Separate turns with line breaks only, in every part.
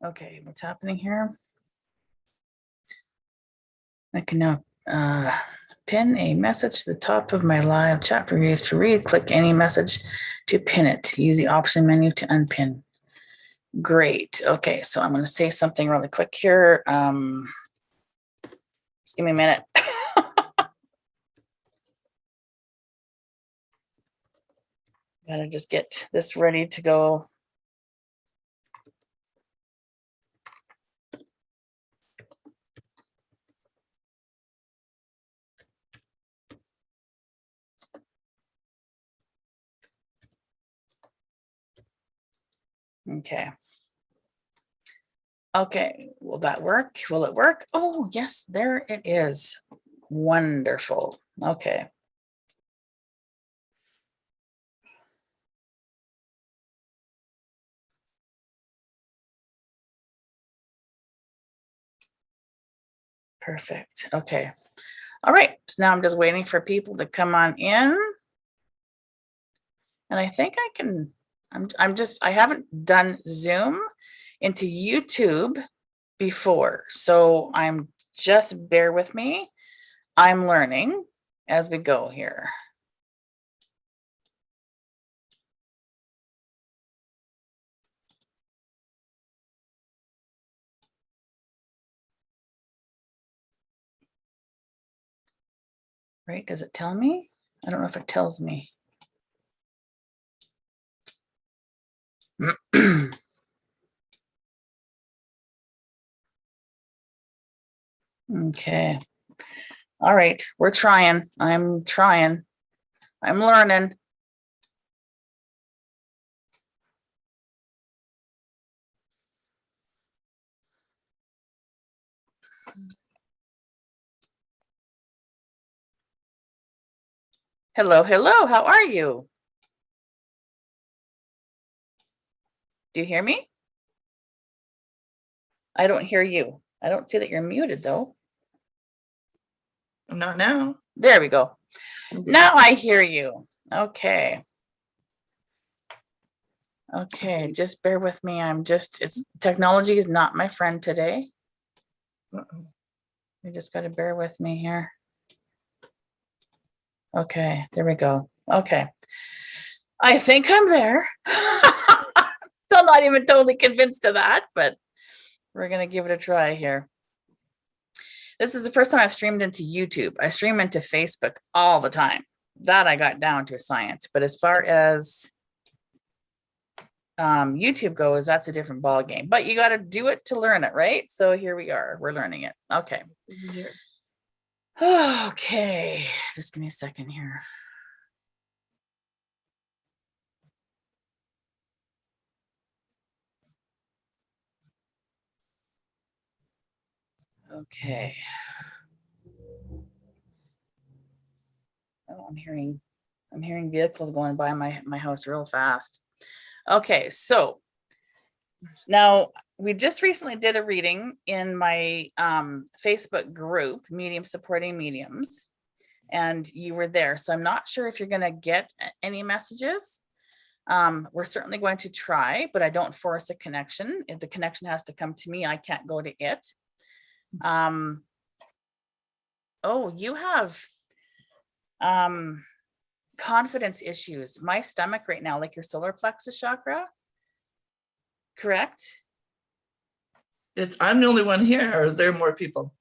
Okay, what's happening here? I can now pin a message to the top of my live chat for viewers to read. Click any message to pin it. Use the option menu to unpin. Great. Okay, so I'm going to say something really quick here. Just give me a minute. Gotta just get this ready to go. Okay. Okay, will that work? Will it work? Oh, yes, there it is. Wonderful. Okay. Perfect. Okay. All right. So now I'm just waiting for people to come on in. And I think I can, I haven't done Zoom into YouTube before. So just bear with me. I'm learning as we go here. Right? Does it tell me? I don't know if it tells me. Okay. All right. We're trying. I'm trying. I'm learning. Hello, hello. How are you? Do you hear me? I don't hear you. I don't see that you're muted though.
Not now.
There we go. Now I hear you. Okay. Okay, just bear with me. Technology is not my friend today. You just got to bear with me here. Okay, there we go. Okay. I think I'm there. Still not even totally convinced of that, but we're going to give it a try here. This is the first time I've streamed into YouTube. I stream into Facebook all the time. That I got down to a science. But as far as YouTube goes, that's a different ball game. But you got to do it to learn it, right? So here we are. We're learning it. Okay. Okay. Just give me a second here. Okay. Oh, I'm hearing vehicles going by my house real fast. Okay, so now we just recently did a reading in my Facebook group, Medium Supporting Mediums, and you were there. So I'm not sure if you're going to get any messages. We're certainly going to try, but I don't force a connection. If the connection has to come to me, I can't go to it. Oh, you have confidence issues. My stomach right now, like your solar plexus chakra, correct?
I'm the only one here, or is there more people?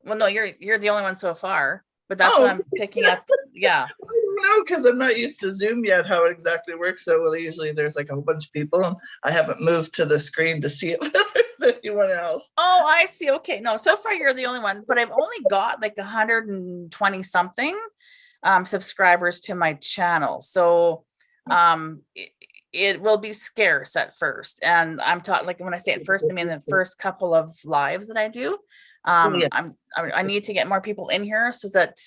Well, no, you're the only one so far, but that's what I'm picking up. Yeah.
I don't know, because I'm not used to Zoom yet, how it exactly works. So usually there's like a whole bunch of people, and I haven't moved to the screen to see if there's anyone else.
Oh, I see. Okay. No, so far you're the only one, but I've only got like 120 something subscribers to my channel. So it will be scarce at first. And I'm talking, like when I say at first, I mean the first couple of lives that I do. I need to get more people in here so that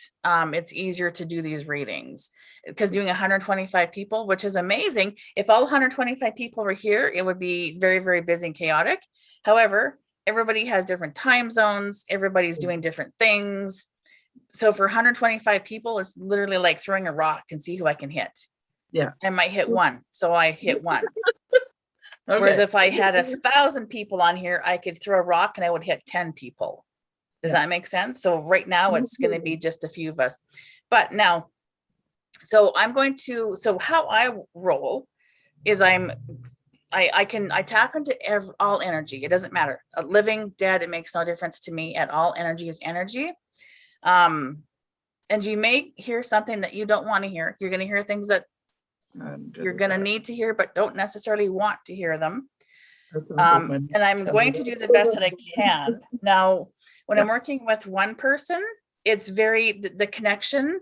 it's easier to do these readings, because doing 125 people, which is amazing. If all 125 people were here, it would be very, very busy and chaotic. However, everybody has different time zones. Everybody's doing different things. So for 125 people, it's literally like throwing a rock and see who I can hit.
Yeah.
I might hit one. So I hit one. Whereas
Okay.
if I had 1,000 people on here, I could throw a rock and I would hit 10 people. Does
Yeah.
that make sense? So right now it's going to be just a few of us. But now, so how I roll is I tap into all energy. It doesn't matter. Living, dead, it makes no difference to me at all. Energy is energy. And you may hear something that you don't want to hear. You're going to hear things that you're going to need to hear, but don't necessarily want to hear them. And I'm going to do the best that I can. Now, when I'm working with one person, it's the connection.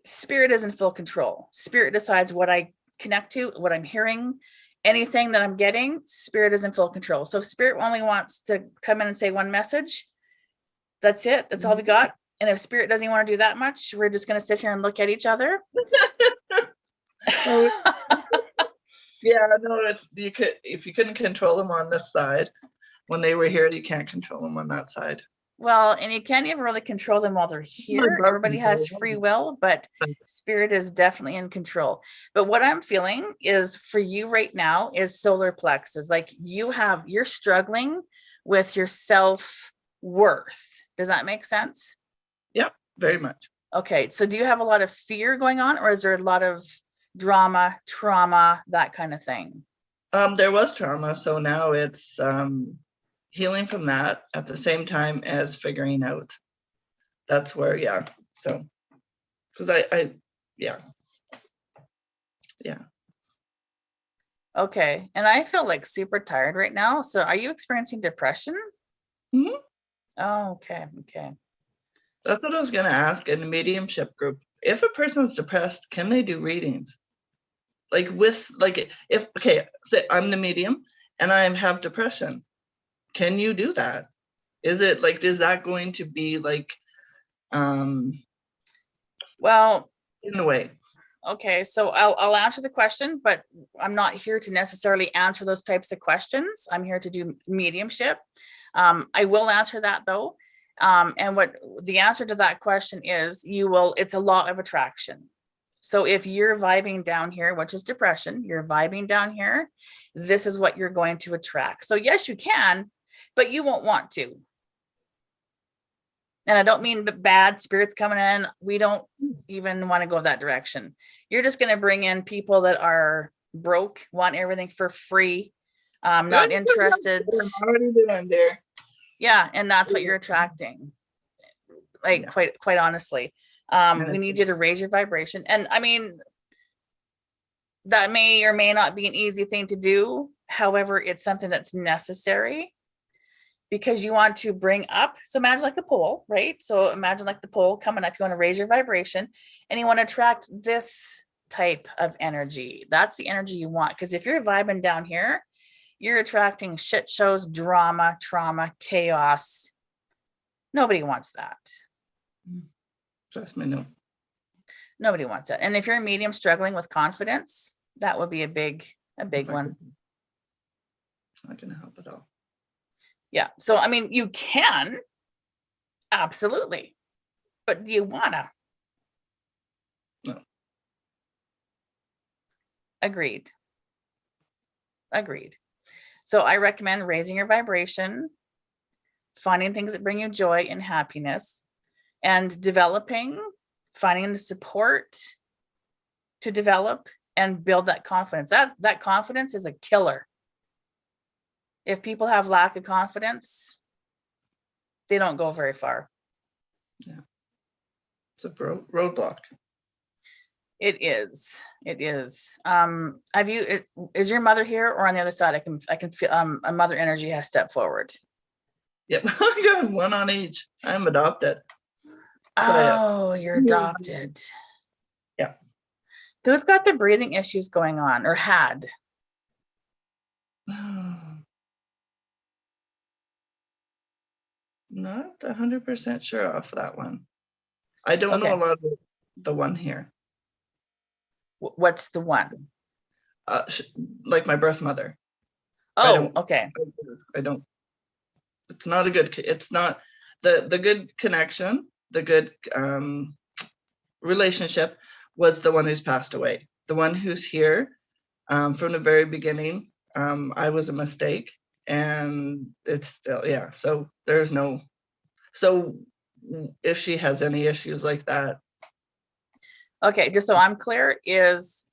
Spirit is in full control. Spirit decides what I connect to, what I'm hearing, anything that I'm getting. Spirit is in full control. So if Spirit only wants to come in and say one message, that's it. That's all we got. And if Spirit doesn't want to do that much, we're just going to sit here and look at each other.
Yeah, no, if you couldn't control them on this side, when they were here, you can't control them on that side.
Well, and you can't even really control them while they're here. Everybody has free will, but Spirit is definitely in control. But what I'm feeling is for you right now is solar plexus. Like you're struggling with your self-worth. Does that make sense?
Yeah, very much.
Okay. So do you have a lot of fear going on, or is there a lot of drama, trauma, that kind of thing?
There was trauma. So now it's healing from that at the same time as figuring out. That's where, yeah. So, because yeah.
Okay. And I feel like super tired right now. So are you experiencing depression?
Mm-hmm.
Oh, okay. Okay.
That's what I was going to ask in the mediumship group. If a person's depressed, can they do readings? Like say I'm the medium and I have depression. Can you do that? Is that going to be like,
well,
in a way?
Okay, so I'll answer the question, but I'm not here to necessarily answer those types of questions. I'm here to do mediumship. I will answer that though. And what the answer to that question is, it's a law of attraction. So if you're vibing down here, which is depression, you're vibing down here, this is what you're going to attract. So yes, you can, but you won't want to. And I don't mean bad spirits coming in. We don't even want to go that direction. You're just going to bring in people that are broke, want everything for free, not interested.
I'm already doing there.
Yeah, and that's what you're attracting. Like quite honestly, we need you to raise your vibration. And I mean, that may or may not be an easy thing to do. However, it's something that's necessary. Because you want to bring up, so imagine like the pole, right? So imagine like the pole coming up, you want to raise your vibration and you want to attract this type of energy. That's the energy you want. Because if you're vibing down here, you're attracting shit shows, drama, trauma, chaos. Nobody wants that.
Trust me, no.
Nobody wants that. And if you're a medium struggling with confidence, that would be a big one.
It's not going to help at all.
Yeah. So, I mean, you can, absolutely, but do you wanna?
No.
Agreed. So I recommend raising your vibration, finding things that bring you joy and happiness, and finding the support to develop and build that confidence. That confidence is a killer. If people have lack of confidence, they don't go very far.
Yeah. It's a roadblock.
It is. Is your mother here or on the other side? I can feel a mother energy has stepped forward.
Yep. I got one on each. I'm adopted.
Oh, you're adopted.
Yeah.
Who's got the breathing issues going on or had?
Not 100% sure off that one. I don't know a lot of the one here.
What's the one?
Like my birth mother.
Oh, okay.
I don't. It's not a good. It's not the good connection. The good relationship was the one who's passed away. The one who's here from the very beginning I was a mistake, and it's still, yeah. So there's no, so if she has any issues like that,
Okay, just so I'm clear, is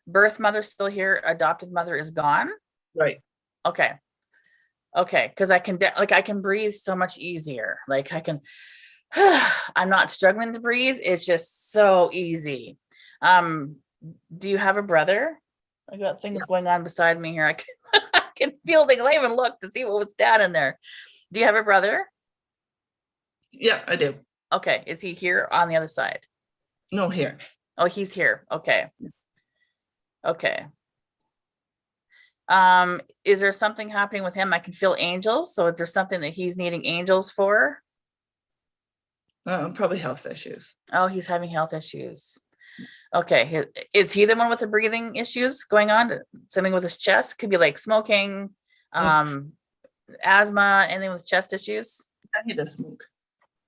birth mother still here? Adopted mother is gone?
right?
Okay. Okay, because I can I can breathe so much easier. Like I can, I'm not struggling to breathe. It's just so easy. Um, do you have a brother? I got things going on beside me here. I can, I can feel things. I even looked to see what was standing there. Do you have a brother?
Yeah, I do.
Okay, is he here on the other side?
No, here.
Oh, he's here. Okay. Okay. Is there something happening with him? I can feel angels. So is there something that he's needing angels for?
Probably health issues.
Oh, he's having health issues. Okay. Is he the one with the breathing issues going on? Something with his chest? Could be like smoking, asthma, anything with chest issues?
Yeah, he does smoke.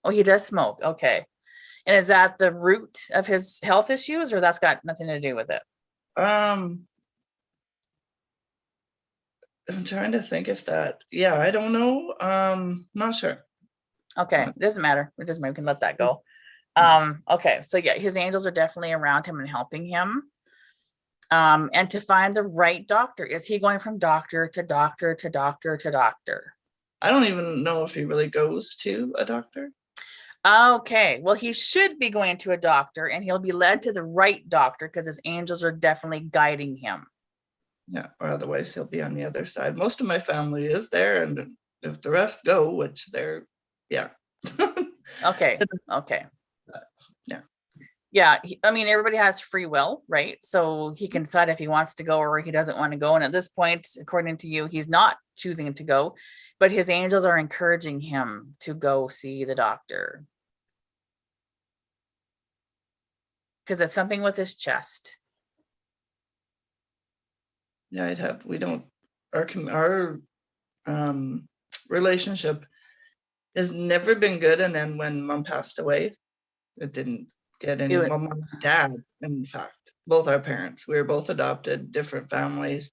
Oh, he does smoke. Okay. And is that the root of his health issues, or that's got nothing to do with it?
I'm trying to think if that, yeah, I don't know. Not sure.
Okay, it doesn't matter. It doesn't matter. We can let that go. Okay, so yeah, his angels are definitely around him and helping him. And to find the right doctor. Is he going from doctor to doctor to doctor to doctor?
I don't even know if he really goes to a doctor.
Okay, well, he should be going to a doctor, and he'll be led to the right doctor because his angels are definitely guiding him.
Yeah, or otherwise he'll be on the other side. Most of my family is there, and if the rest go, which they're, yeah.
Okay, okay.
Yeah.
Yeah, I mean, everybody has free will, right? So he can decide if he wants to go or he doesn't want to go. And at this point, according to you, he's not choosing to go, but his angels are encouraging him to go see the doctor. Because it's something with his chest.
Yeah, we don't, our relationship has never been good. And then when mom passed away, it didn't get any, well, mom and dad, in fact, both our parents, we were both adopted, different families.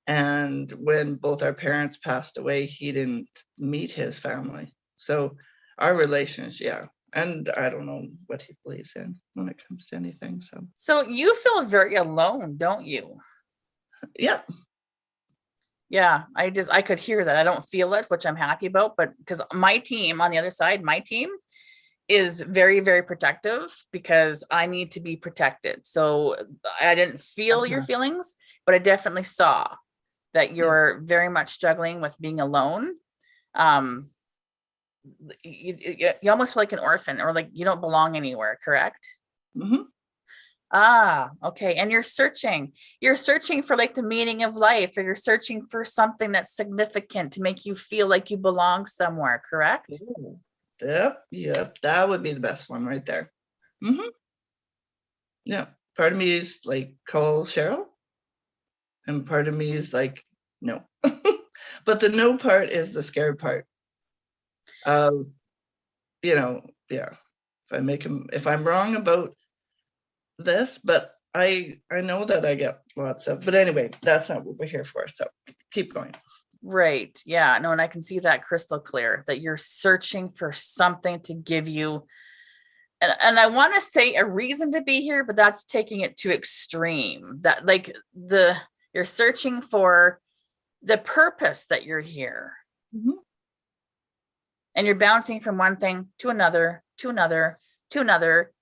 And when both our parents passed away, he didn't meet his family. So our relationship, yeah. And I don't know what he believes in when it comes to anything.
So you feel very alone, don't you?
Yeah.
Yeah, I could hear that. I don't feel it, which I'm happy about, but because my team on the other side, my team is very, very protective because I need to be protected. So I didn't feel your feelings, but I definitely saw that you're very much struggling with being alone. You almost feel like an orphan, or like you don't belong anywhere, correct?
Mm-hmm.
Ah, okay. And you're searching for like the meaning of life, or you're searching for something that's significant to make you feel like you belong somewhere, correct?
Yep. That would be the best one right there. Mm-hmm. Yeah. Part of me is like, call Cheryl. And part of me is like, no. But the no part is the scared part. Yeah. If I'm wrong about this, but I know that I get lots of, but anyway, that's not what we're here for. So keep going.
Right. Yeah. No, and I can see that crystal clear, that you're searching for something to give you. And I want to say a reason to be here, but that's taking it to extreme. That like you're searching for the purpose that you're here.
Mm-hmm.
And you're bouncing from one thing to another, to another, to another.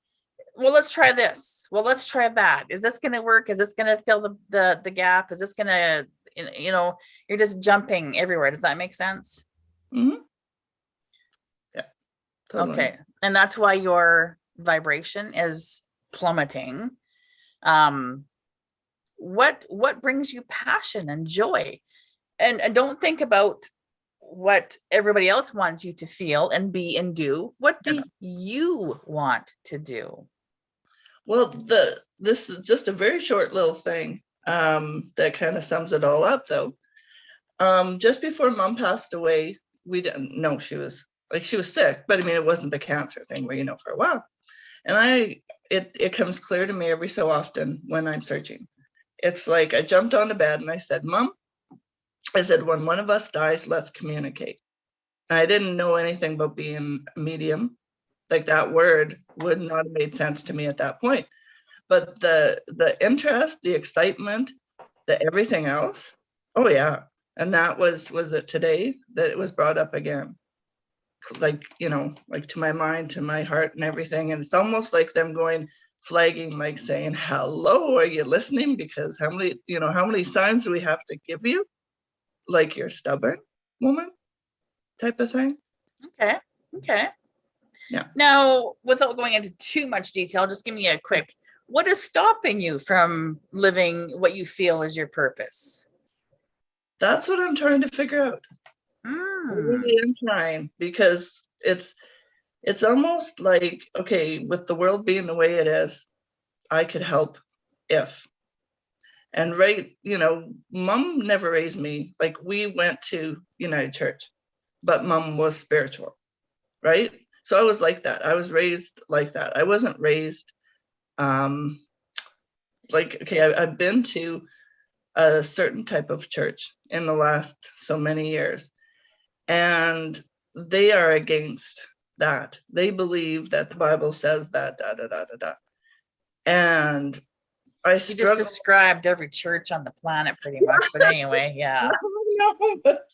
Well, let's try this. Well, let's try that. Is this going to work? Is this going to fill the gap? Is this going to, you're just jumping everywhere. Does that make sense?
Mm-hmm. Yeah. Totally.
Okay. And that's why your vibration is plummeting. What brings you passion and joy? And don't think about what everybody else wants you to feel and be and do. What do you want to do?
Well, this is just a very short little thing that kind of sums it all up, though. Just before mom passed away, we didn't know she was sick, but I mean, it wasn't the cancer thing where, for a while. And it comes clear to me every so often when I'm searching. It's like I jumped on the bed and I said, Mom, I said, when one of us dies, let's communicate. And I didn't know anything about being a medium. Like, that word would not have made sense to me at that point. But the interest, the excitement, the everything else, oh yeah. And that was it today that it was brought up again? Like, like to my mind, to my heart and everything. And it's almost like them going, flagging, like saying, hello, are you listening? Because how many signs do we have to give you? Like, you're stubborn, woman, type of thing.
Okay.
Yeah.
Now, without going into too much detail, just give me a quick, what is stopping you from living what you feel is your purpose?
That's what I'm trying to figure out. I really am trying, because it's almost like, okay, with the world being the way it is, I could help if. And Mom never raised me. Like, we went to United Church, but Mom was spiritual, right? So I was like that. I was raised like that. I wasn't raised like, okay, I've been to a certain type of church in the last so many years, and they are against that. They believe that the Bible says that, da da da da da. And I struggle.
You just described every church on the planet pretty much, but anyway, yeah.
No, but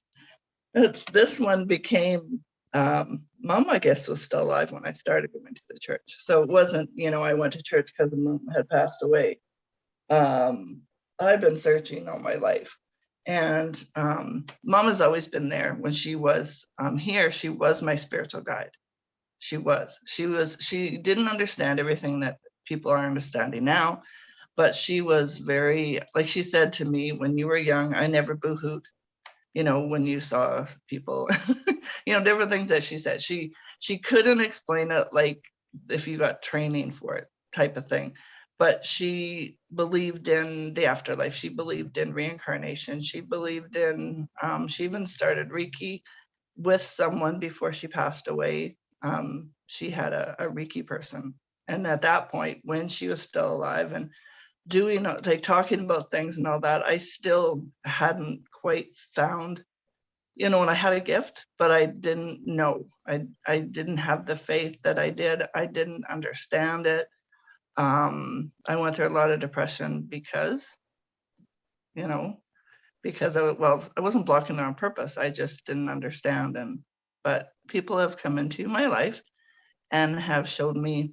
this one became, Mom, I guess, was still alive when I started going to the church. So it wasn't, I went to church because Mom had passed away. I've been searching all my life. And Mom has always been there. When she was here, she was my spiritual guide. She didn't understand everything that people are understanding now, but she was very, like she said to me, when you were young, I never boo-hooed, when you saw people, different things that she said. She couldn't explain it, like if you got training for it, type of thing. But she believed in the afterlife. She believed in reincarnation. She believed in, she even started Reiki with someone before she passed away. She had a Reiki person. And at that point, when she was still alive and doing, like, talking about things and all that, I still hadn't quite found, and I had a gift, but I didn't know. I didn't have the faith that I did. I didn't understand it. I went through a lot of depression because I wasn't blocking it on purpose. I just didn't understand. But people have come into my life and have showed me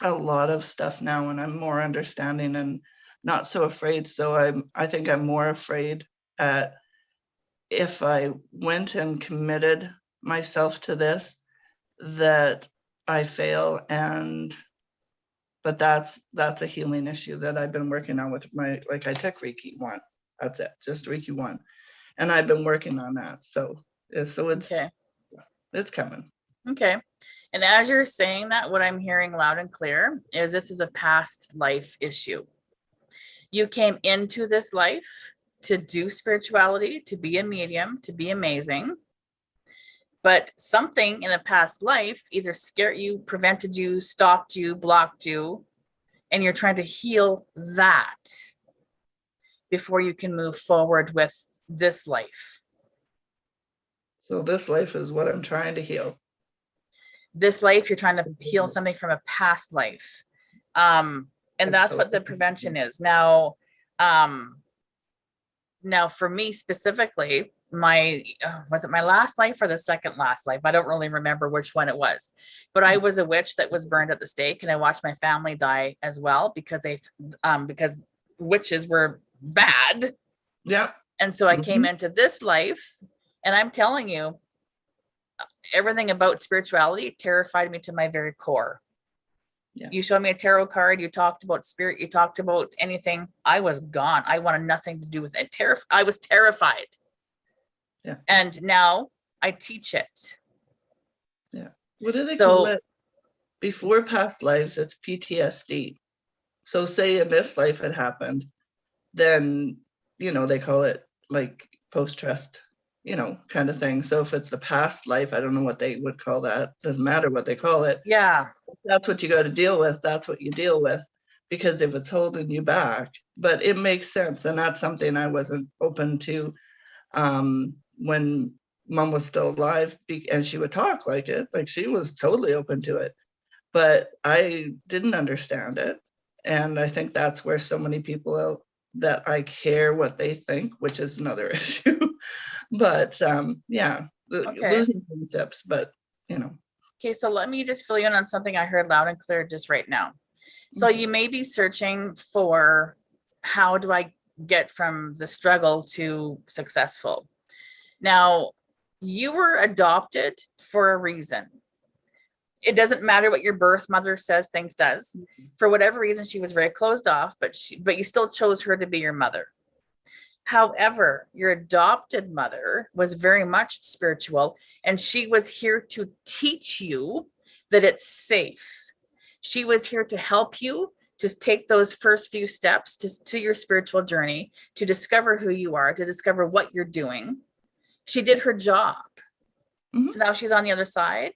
a lot of stuff now, and I'm more understanding and not so afraid. So I think I'm more afraid at if I went and committed myself to this, that I fail. But that's a healing issue that I've been working on with I took Reiki 1. That's it, just Reiki 1. And I've been working on that. So it's
Okay.
It's coming.
Okay. And as you're saying that, what I'm hearing loud and clear is this is a past life issue. You came into this life to do spirituality, to be a medium, to be amazing. But something in a past life either scared you, prevented you, stopped you, blocked you, and you're trying to heal that before you can move forward with this life.
So this life is what I'm trying to heal.
This life, you're trying to heal something from a past life. And that's what the prevention is. Now for me specifically, was it my last life or the second last life? I don't really remember which one it was, but I was a witch that was burned at the stake, and I watched my family die as well because because witches were bad.
Yeah.
And so I came into this life, and I'm telling you, everything about spirituality terrified me to my very core. Yeah. You showed me a tarot card, you talked about spirit, you talked about anything, I was gone. I wanted nothing to do with it. I was terrified. Yeah. And now I teach it.
Yeah. What do they call it? Before past lives, it's PTSD. So say in this life it happened, then, they call it like post-trust, kind of thing. So if it's the past life, I don't know what they would call that. Doesn't matter what they call it.
Yeah.
That's what you got to deal with. That's what you deal with, because if it's holding you back, but it makes sense. And that's something I wasn't open to when mom was still alive, and she would talk like it, like she was totally open to it. But I didn't understand it. And I think that's where so many people that I care what they think, which is another issue. But yeah,
Okay.
losing friendships, but you know.
Okay, so let me just fill you in on something I heard loud and clear just right now. So you may be searching for, how do I get from the struggle to successful? Now, you were adopted for a reason. It doesn't matter what your birth mother says things does. For whatever reason, she was very closed off, but you still chose her to be your mother. However, your adopted mother was very much spiritual, and she was here to teach you that it's safe. She was here to help you to take those first few steps to your spiritual journey, to discover who you are, to discover what you're doing. She did her job.
Mhm.
So now she's on the other side,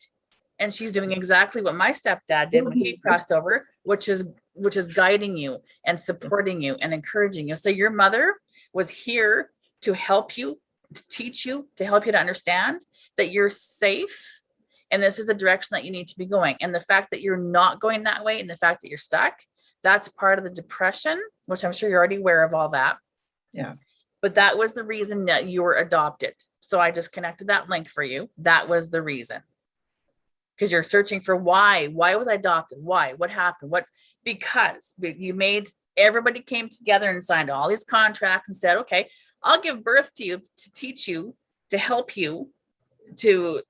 and she's doing exactly what my stepdad did when he crossed over, which is guiding you and supporting you and encouraging you. So your mother was here to help you, to teach you, to help you to understand that you're safe. And this is a direction that you need to be going. And the fact that you're not going that way, and the fact that you're stuck, that's part of the depression, which I'm sure you're already aware of all that.
Yeah.
But that was the reason that you were adopted. So I just connected that link for you. That was the reason. Because you're searching for why. Why was I adopted? Why? What happened? What? Because you made, everybody came together and signed all these contracts and said, okay, I'll give birth to you to teach you, to help you, to,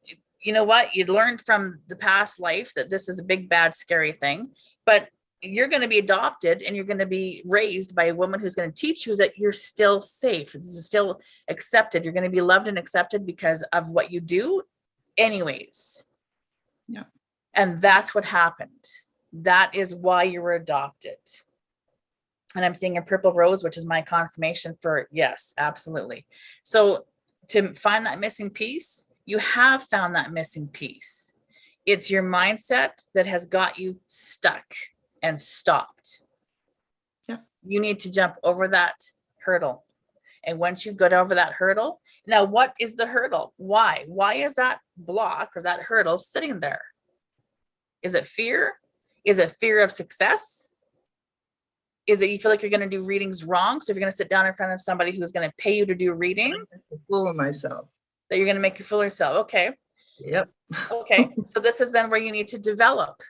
you know what, you learned from the past life that this is a big, bad, scary thing, but you're going to be adopted and you're going to be raised by a woman who's going to teach you that you're still safe. This is still accepted. You're going to be loved and accepted because of what you do anyways.
Yeah.
And that's what happened. That is why you were adopted. And I'm seeing a purple rose, which is my confirmation for yes, absolutely. So to find that missing piece, you have found that missing piece. It's your mindset that has got you stuck and stopped.
Yeah.
You need to jump over that hurdle. And once you get over that hurdle, now what is the hurdle? Why? Why is that block or that hurdle sitting there? Is it fear? Is it fear of success? Is it you feel like you're going to do readings wrong? So if you're going to sit down in front of somebody who's going to pay you to do a reading,
Fool of myself.
That you're going to make you fool yourself. Okay.
Yep.
Okay. So this is then where you need to develop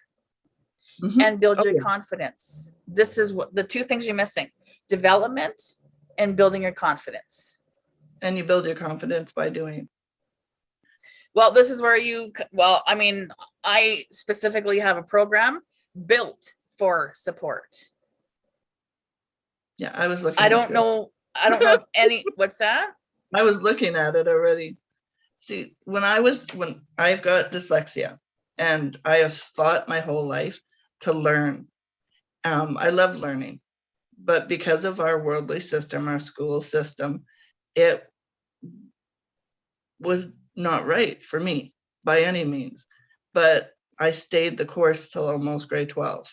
and build your confidence. This is what the two things you're missing: development and building your confidence.
And you build your confidence by doing.
Well, this is where I mean, I specifically have a program built for support.
Yeah, I was looking.
I don't know if any, what's that?
I was looking at it already. See, when I've got dyslexia, and I have fought my whole life to learn. I love learning, but because of our worldly system, our school system, it was not right for me by any means. But I stayed the course till almost grade 12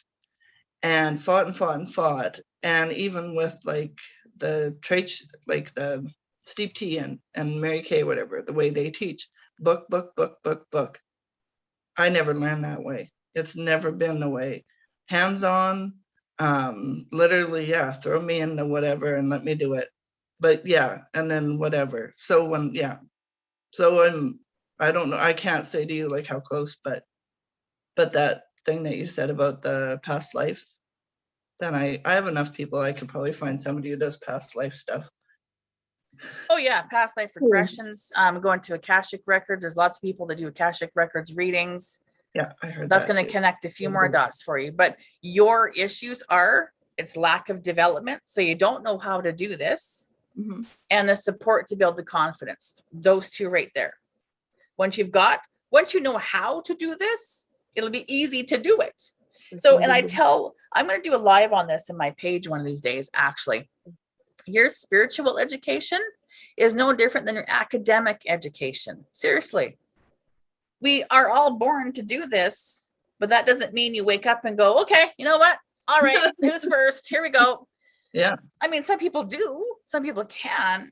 and fought and fought and fought. And even with like the traits, like the Steve T and Mary Kay, whatever, the way they teach, book. I never learned that way. It's never been the way. Hands-on, literally, yeah, throw me in the whatever and let me do it. But yeah, and then whatever. So I don't know, I can't say to you like how close, but that thing that you said about the past life, then I have enough people, I could probably find somebody who does past life stuff.
Oh yeah, past life regressions, going to Akashic records. There's lots of people that do Akashic records readings.
Yeah, I heard
that's
that
going to connect a few more dots for you. But your issues are it's lack of development. So you don't know how to do this, and the support to build the confidence. Those two right there. Once you know how to do this, it'll be easy to do it. So, and I'm going to do a live on this in my page one of these days, actually. Your spiritual education is no different than your academic education. Seriously. We are all born to do this, but that doesn't mean you wake up and go, okay, you know what? All right, who's first? Here we go.
Yeah.
I mean, some people do, some people can,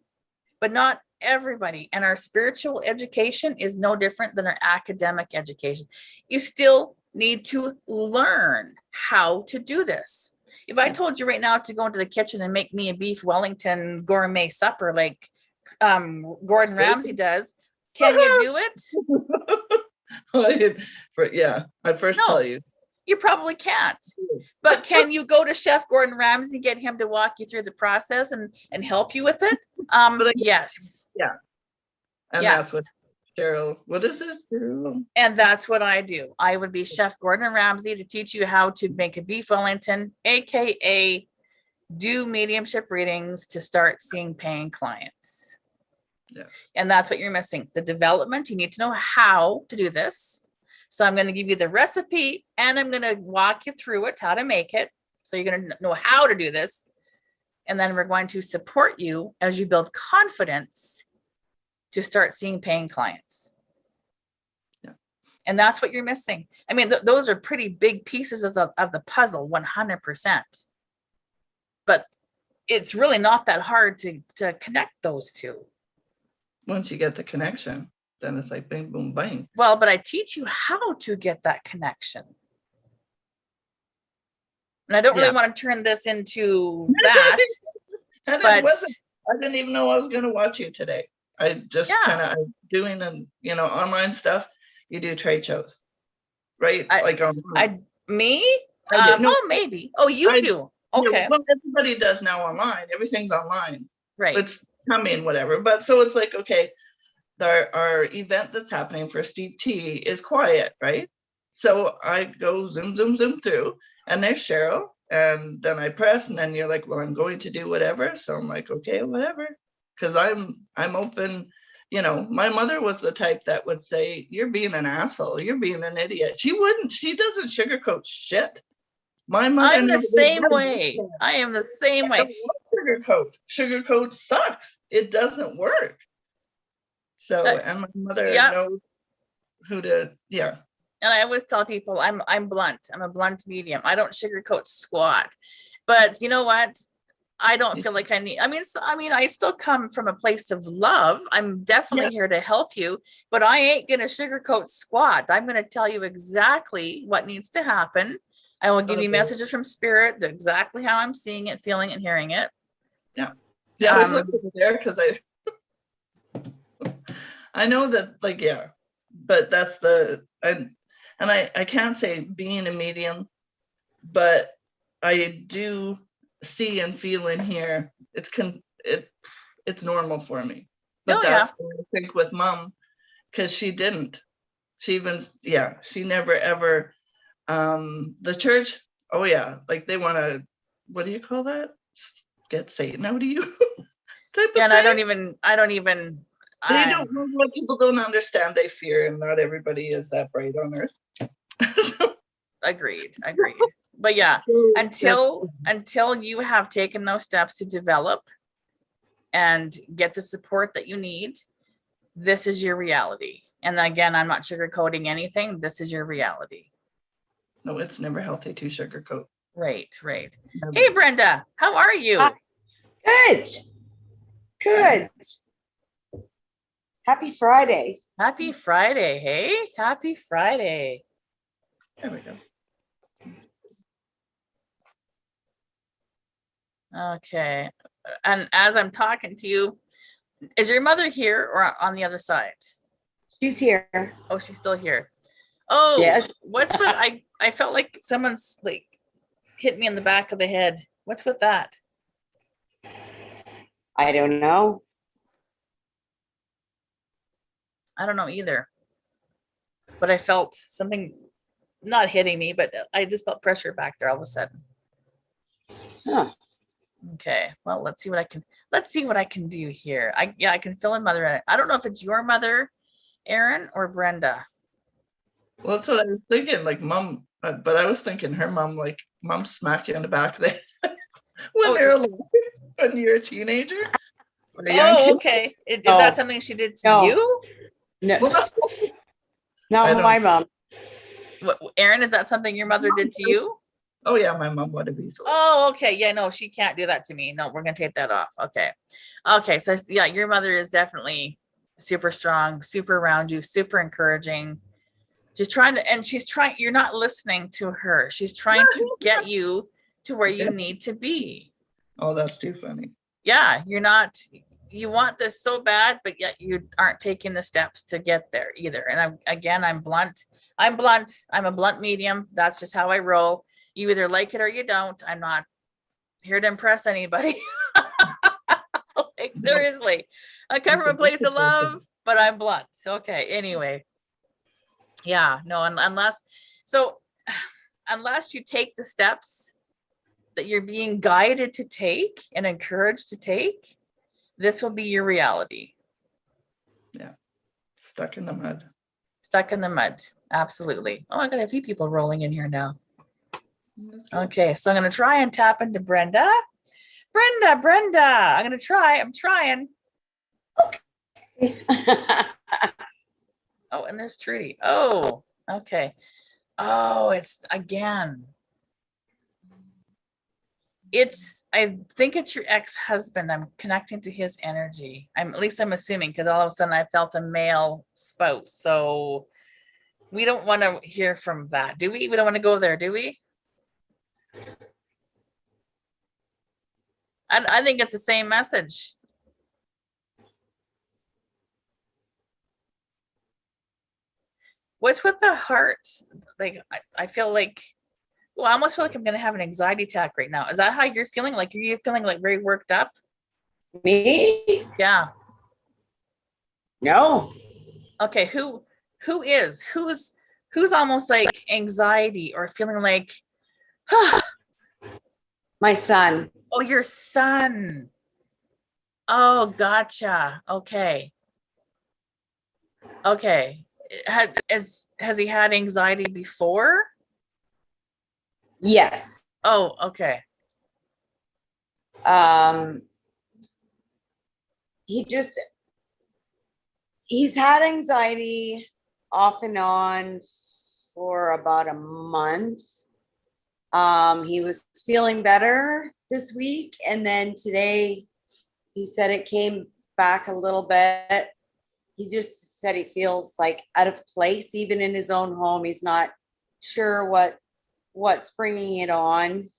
but not everybody. And our spiritual education is no different than our academic education. You still need to learn how to do this. If I told you right now to go into the kitchen and make me a beef Wellington gourmet supper like Gordon Ramsay does, can you do it?
I'd first
No.
tell you.
You probably can't. But can you go to Chef Gordon Ramsay, get him to walk you through the process and help you with it? Yes.
Yeah. And
yes.
That's what Cheryl, what is it?
And that's what I do. I would be Chef Gordon Ramsay to teach you how to make a beef Wellington, AKA do mediumship readings to start seeing paying clients.
Yeah.
And that's what you're missing. The development, you need to know how to do this. So I'm going to give you the recipe and I'm going to walk you through it, how to make it. So you're going to know how to do this. And then we're going to support you as you build confidence to start seeing paying clients.
Yeah.
And that's what you're missing. I mean, those are pretty big pieces of the puzzle, 100%. But it's really not that hard to connect those two.
Once you get the connection, then it's like bing, boom, bang.
Well, but I teach you how to get that connection. And I don't really want to turn this into that.
And
but
I didn't even know I was going to watch you today. I just kind of doing online stuff. You do trade shows, right?
Me? Well, maybe. Oh, you do. Okay.
Well, everybody does now online. Everything's online.
Right.
It's coming, whatever. But so it's like, okay, our event that's happening for Steve T is quiet, right? So I go zoom through, and there's Cheryl, and then I press, and then you're like, well, I'm going to do whatever. So I'm like, okay, whatever, because I'm open. My mother was the type that would say, you're being an asshole, you're being an idiot. She doesn't sugarcoat shit. My mother.
I'm the same way. I am the same way.
Sugarcoat sucks. It doesn't work. So, and my mother knows who to,
And I always tell people I'm blunt. I'm a blunt medium. I don't sugarcoat squat. But you know what? I don't feel like I need, I still come from a place of love. I'm definitely here to help you, but I ain't going to sugarcoat squat. I'm going to tell you exactly what needs to happen. I will give you messages from spirit, exactly how I'm seeing it, feeling it, hearing it.
Yeah. Yeah. I was looking there because I know that, but that's and I can't say being a medium, but I do see and feel in here. It's normal for me. But that's what I think with Mom, because she didn't. She never ever. The church, they want to, what do you call that? Get Satan out of you.
And I don't even.
They don't know what people don't understand. They fear, and not everybody is that bright on earth.
Agreed. But until you have taken those steps to develop and get the support that you need, this is your reality. And again, I'm not sugarcoating anything. This is your reality.
No, it's never healthy to sugarcoat.
Right. Hey, Brenda, how are you?
Good. Happy Friday.
Happy Friday. Hey, happy Friday.
There we go.
Okay. And as I'm talking to you, is your mother here or on the other side?
She's here.
Oh, she's still here. Oh,
yes.
What's with I felt like someone's hit me in the back of the head. What's with that?
I don't know.
I don't know either. But I felt something not hitting me, but I just felt pressure back there all of a sudden.
Huh.
Okay. Well, let's see what I can do here. I can fill in Mother. I don't know if it's your mother, Erin, or Brenda.
Well, that's what I was thinking, Mom, but I was thinking her mom, Mom smack you in the back of the head when you're a teenager.
Okay. Is that something she did to you?
No. Not my mom.
What, Erin, is that something your mother did to you?
Oh yeah, my mom would have easily.
Oh, okay. Yeah, no, she can't do that to me. No, we're gonna take that off. Okay. Okay. So yeah, your mother is definitely super strong, super around you, super encouraging. She's trying to, and she's trying, you're not listening to her. She's trying to get you to where you need to be.
Oh, that's too funny.
Yeah, you're not, you want this so bad, but yet you aren't taking the steps to get there either. And I'm blunt. I'm blunt. I'm a blunt medium. That's just how I roll. You either like it or you don't. I'm not here to impress anybody. Like, seriously, I come from a place of love, but I'm blunt. Okay. Anyway. Yeah, no, unless you take the steps that you're being guided to take and encouraged to take, this will be your reality.
Yeah. Stuck in the mud.
Stuck in the mud. Absolutely. Oh, I got a few people rolling in here now.
That's good.
Okay, so I'm going to try and tap into Brenda. Brenda, I'm going to try. I'm trying. Oh, and there's Trudy. Oh, okay. Oh, it's again. I think it's your ex-husband. I'm connecting to his energy. At least I'm assuming, because all of a sudden I felt a male spouse. So we don't want to hear from that, do we? We don't want to go there, do we? I think it's the same message. What's with the heart? Like, I feel like, well, I almost feel like I'm going to have an anxiety attack right now. Is that how you're feeling? Like, are you feeling like very worked up?
Me?
Yeah.
No.
Okay. Who's almost like anxiety or feeling like,
My son.
oh, your son. Oh, gotcha. Okay. Okay. Has he had anxiety before?
Yes.
Oh, okay.
He's had anxiety off and on for about a month. He was feeling better this week, and then today he said it came back a little bit. He just said he feels like out of place, even in his own home. He's not sure what's bringing it on,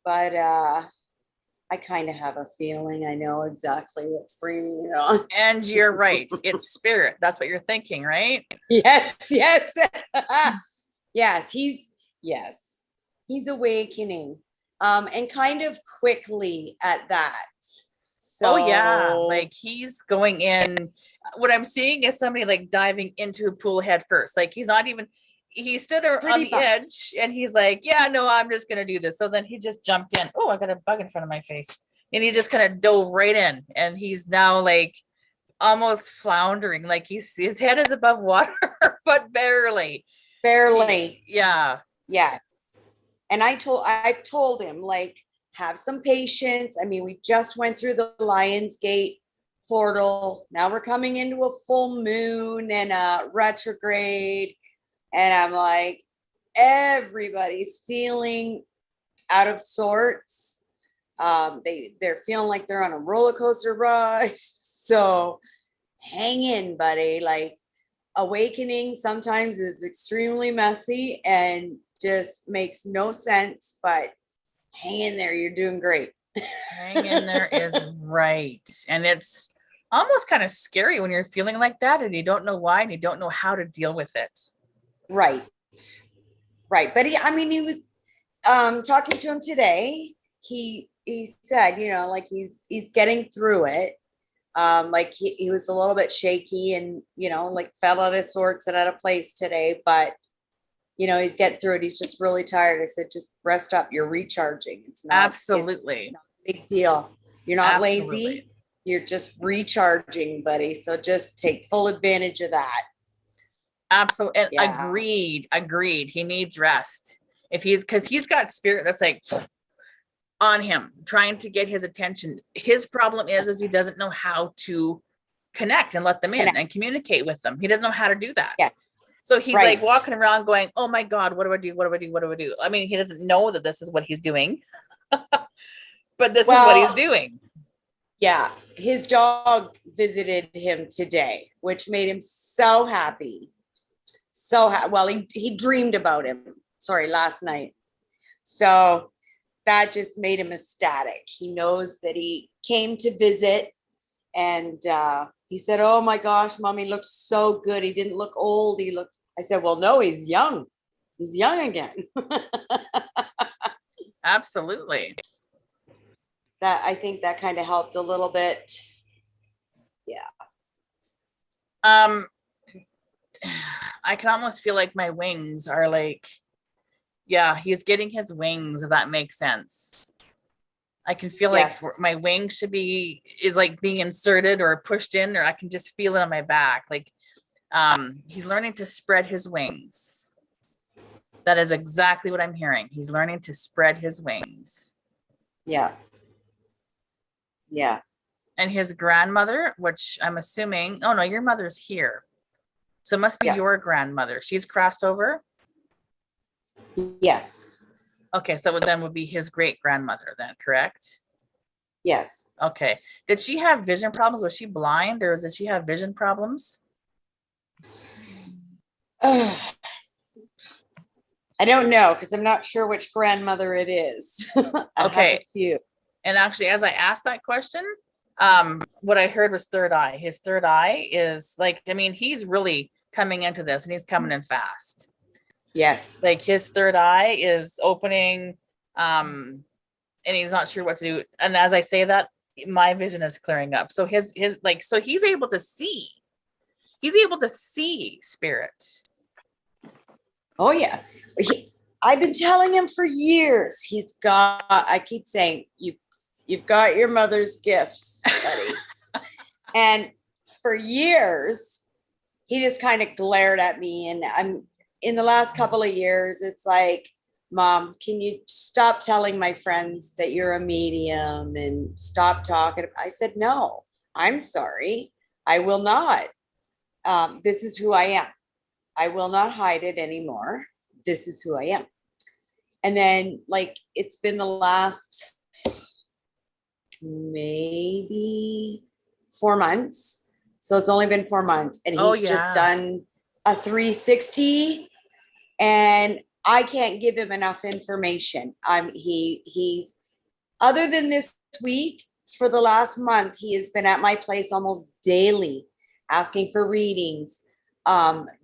but I kind of have a feeling I know exactly what's bringing it on.
And you're right. It's spirit. That's what you're thinking, right?
Yes. Yes, he's awakening, and kind of quickly at that. So,
Oh yeah, like he's going in. What I'm seeing is somebody like diving into a pool head first. Like he stood on
Pretty
the
much.
edge and he's like, yeah, no, I'm just gonna do this. So then he just jumped in. Oh, I got a bug in front of my face. And he just kind of dove right in. And he's now like almost floundering. Like his head is above water, but barely.
Yeah.
Yeah.
And I've told him, like, have some patience. I mean, we just went through the Lionsgate portal. Now we're coming into a full moon and a retrograde. And I'm like, everybody's feeling out of sorts. They're feeling like they're on a roller coaster ride. So hang in, buddy. Like, awakening sometimes is extremely messy and just makes no sense, but hang in there. You're doing great.
Hang in there is right. And it's almost kind of scary when you're feeling like that and you don't know why and you don't know how to deal with it.
Right. But he was talking to him today. He said, like he's getting through it. Like he was a little bit shaky and, like fell out of sorts and out of place today, but he's getting through it. He's just really tired. I said, just rest up. You're recharging. It's not
Absolutely.
it's not a big deal. You're not
Absolutely.
lazy. You're just recharging, buddy. So just take full advantage of that.
Absolutely. And
Yeah.
agreed. He needs rest. Because he's got spirit that's like on him, trying to get his attention. His problem is he doesn't know how to connect and let them in and communicate with them. He doesn't know how to do that.
Yeah.
So he's like
Right.
walking around going, oh my God, what do I do? What do I do? What do I do? I mean, he doesn't know that this is what he's doing, but this is what he's
Well,
doing.
yeah, his dog visited him today, which made him so happy. Well, he dreamed about him, sorry, last night. So that just made him ecstatic. He knows that he came to visit, and he said, oh my gosh, mommy looked so good. He didn't look old. I said, well, no, he's young. He's young again.
Absolutely.
I think that kind of helped a little bit. Yeah.
I can almost feel like my wings are like, yeah, he's getting his wings, if that makes sense. I can feel like
Yes.
my wing is like being inserted or pushed in, or I can just feel it on my back. Like, he's learning to spread his wings. That is exactly what I'm hearing. He's learning to spread his wings.
Yeah. Yeah.
And his grandmother, which I'm assuming, oh no, your mother's here. So it must be
Yeah.
your grandmother. She's crossed over.
Yes.
Okay, so then would be his great grandmother then, correct?
Yes.
Okay. Did she have vision problems? Was she blind, or did she have vision problems?
I don't know, because I'm not sure which grandmother it is. I have
Okay.
a few.
And actually, as I asked that question, what I heard was third eye. His third eye is like, I mean, he's really coming into this, and he's coming in fast.
Yes.
Like his third eye is opening, and he's not sure what to do. And as I say that, my vision is clearing up. So his like, so he's able to see. He's able to see spirit.
Oh yeah. I've been telling him for years. I keep saying, you've got your mother's gifts, buddy. And for years, he just kind of glared at me. And I'm in the last couple of years, it's like, Mom, can you stop telling my friends that you're a medium and stop talking? I said, no, I'm sorry. I will not. This is who I am. I will not hide it anymore. This is who I am. And then, like, it's been the last maybe 4 months. So it's only been 4 months, and he's just done a 360, and I can't give him enough information. He's other than this week, for the last month, he has been at my place almost daily, asking for readings,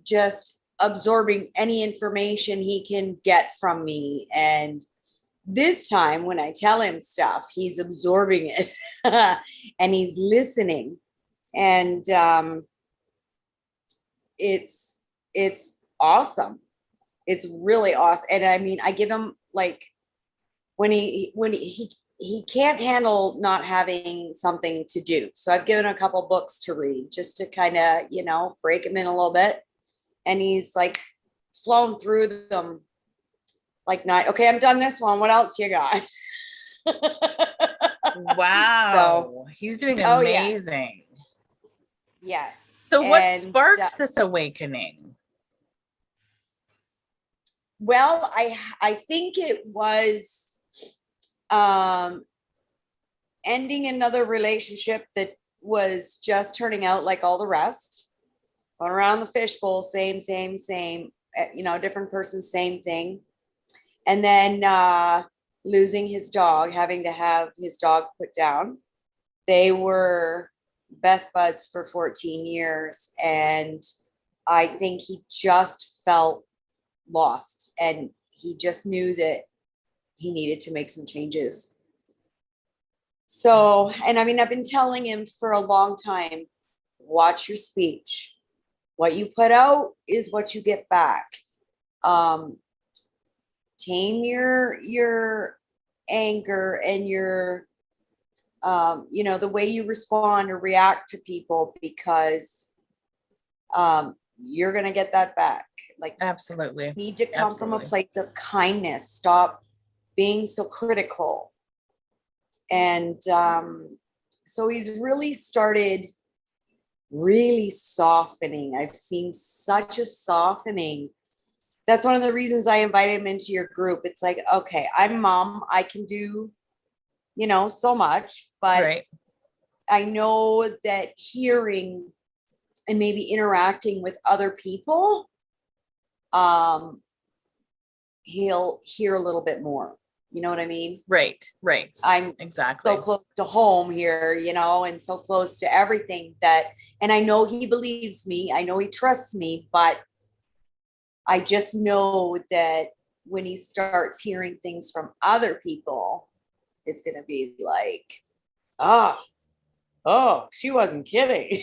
just absorbing any information he can get from me. And this time when I tell him stuff, he's absorbing it and he's listening. And it's awesome. It's really awesome. And I mean, I give him, like, when he can't handle not having something to do. So I've given a couple books to read just to kind of, break him in a little bit. And he's like flown through them like not, okay, I'm done this one. What else you got?
Wow. He's doing amazing.
Yes.
So what sparked this awakening?
Well, I think it was ending another relationship that was just turning out like all the rest. Going around the fishbowl, same, different person, same thing. And then losing his dog, having to have his dog put down. They were best buds for 14 years. And I think he just felt lost, and he just knew that he needed to make some changes. So, and I mean, I've been telling him for a long time, watch your speech. What you put out is what you get back. Tame your anger and your, the way you respond or react to people, because you're going to get that back. Like,
absolutely,
you need to come from a place of kindness. Stop being so critical. And so he's really started really softening. I've seen such a softening. That's one of the reasons I invited him into your group. It's like, okay, I'm mom. I can do, so much, but
Right.
I know that hearing and maybe interacting with other people, he'll hear a little bit more. You know what I mean?
Right. Right.
I'm
Exactly.
so close to home here, and so close to everything and I know he believes me. I know he trusts me, but I just know that when he starts hearing things from other people, it's going to be like, oh, she wasn't kidding.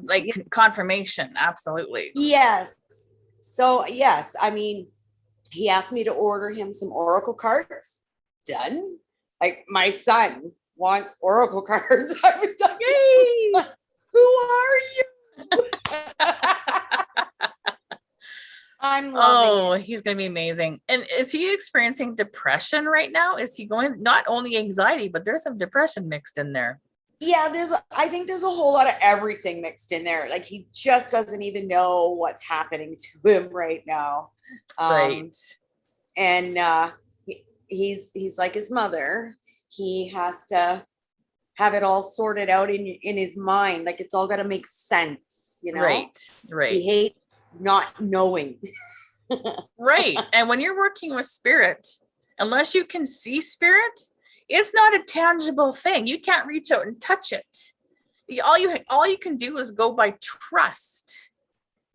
Like confirmation. Absolutely.
Yes. So, yes, I mean, he asked me to order him some oracle cards. Done. Like, my son wants oracle cards. I was like,
Yay!
who are you? I'm loving it.
He's going to be amazing. And is he experiencing depression right now? Is he going, not only anxiety, but there's some depression mixed in there?
Yeah, I think there's a whole lot of everything mixed in there. Like, he just doesn't even know what's happening to him right now.
Right.
And he's like his mother. He has to have it all sorted out in his mind. Like, it's all got to make sense,
Right.
He hates not knowing.
Right. And when you're working with spirit, unless you can see spirit, it's not a tangible thing. You can't reach out and touch it. All you can do is go by trust.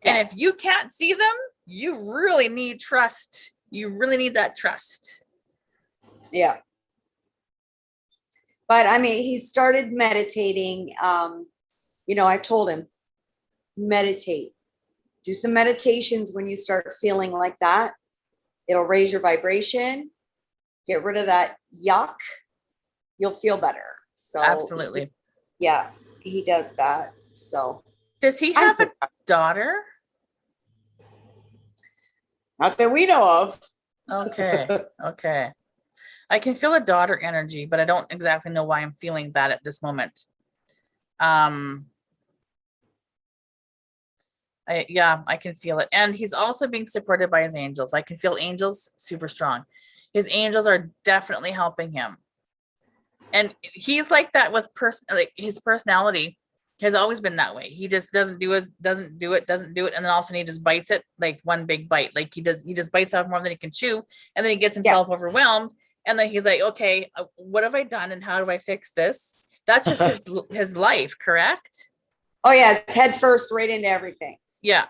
And
Yes.
if you can't see them, you really need trust. You really need that trust.
Yeah. But I mean, he started meditating. I told him, meditate. Do some meditations when you start feeling like that. It'll raise your vibration. Get rid of that yuck. You'll feel better. So
Absolutely.
He does that. So
does he have a daughter?
Not that we know of.
Okay. Okay. I can feel a daughter energy, but I don't exactly know why I'm feeling that at this moment. I can feel it. And he's also being supported by his angels. I can feel angels super strong. His angels are definitely helping him. And he's like that with his personality has always been that way. He just doesn't do it. And then all of a sudden he just bites it like one big bite. Like he just bites off more than he can chew. And then he gets himself overwhelmed. And then he's like, okay, what have I done? And how do I fix this? That's just his life, correct?
Oh yeah. It's head first right into everything.
Yeah.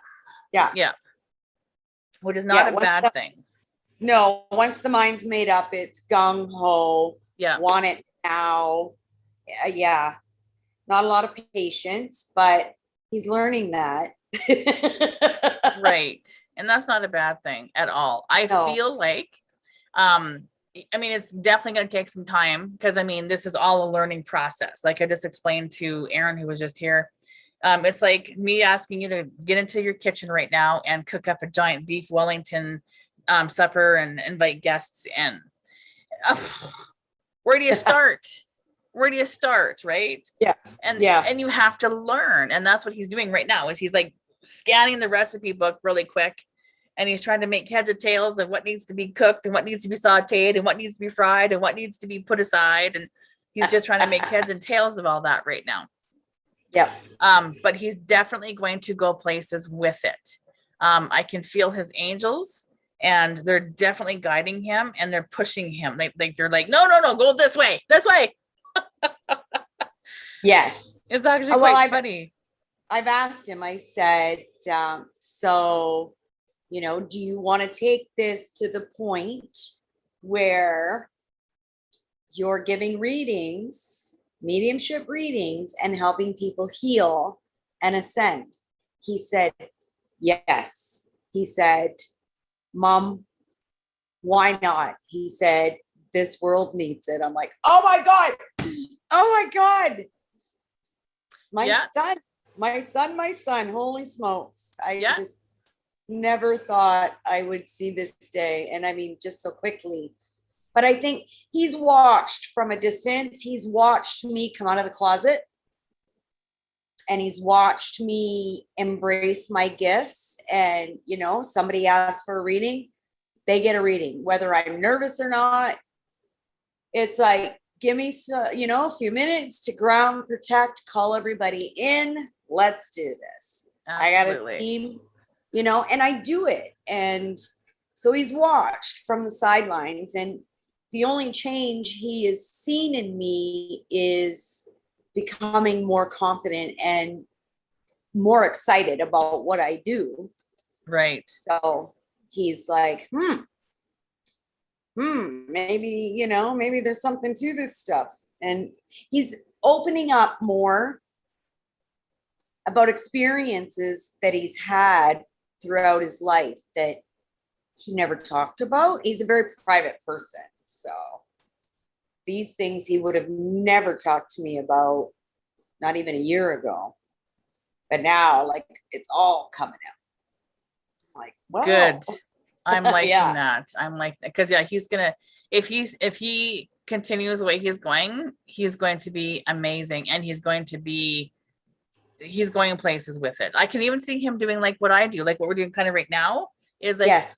Which is not a bad thing.
No, once the mind's made up, it's gung ho.
Yeah.
Want it now. Yeah. Not a lot of patience, but he's learning that.
Right. And that's not a bad thing at all. I feel like, it's definitely going to take some time because, this is all a learning process. Like I just explained to Aaron, who was just here. It's like me asking you to get into your kitchen right now and cook up a giant beef Wellington supper and invite guests in. Where do you start? Right?
Yeah.
And you have to learn. And that's what he's doing right now is he's like scanning the recipe book really quick. And he's trying to make heads or tails of what needs to be cooked and what needs to be sauteed and what needs to be fried and what needs to be put aside. And he's just trying to make heads and tails of all that right now.
Yeah.
But he's definitely going to go places with it. I can feel his angels and they're definitely guiding him and they're pushing him. They're like, no, go this way.
Yes.
It's actually quite funny.
I've asked him, I said, so, do you want to take this to the point where you're giving readings, mediumship readings, and helping people heal and ascend? He said, yes. He said, Mom, why not? He said, this world needs it. I'm like, oh my God. My son, holy smokes. I just never thought I would see this day. And just so quickly. But I think he's watched from a distance. He's watched me come out of the closet. and he's watched me embrace my gifts. And, somebody asks for a reading, they get a reading, whether I'm nervous or not. It's like, give me a few minutes to ground, protect, call everybody in. Let's do this.
Absolutely.
I got a team, and I do it. And so he's watched from the sidelines, and the only change he has seen in me is becoming more confident and more excited about what I do.
Right.
So he's like, maybe, maybe there's something to this stuff. And he's opening up more about experiences that he's had throughout his life that he never talked about. He's a very private person. So these things he would have never talked to me about, not even a year ago. But now, like, it's all coming out. I'm like, wow.
Good. I'm liking
Yeah.
that. I'm like, because he's gonna, if he continues the way he's going to be amazing, and he's going places with it. I can even see him doing like what I do, like what we're doing kind of right now is like,
Yes.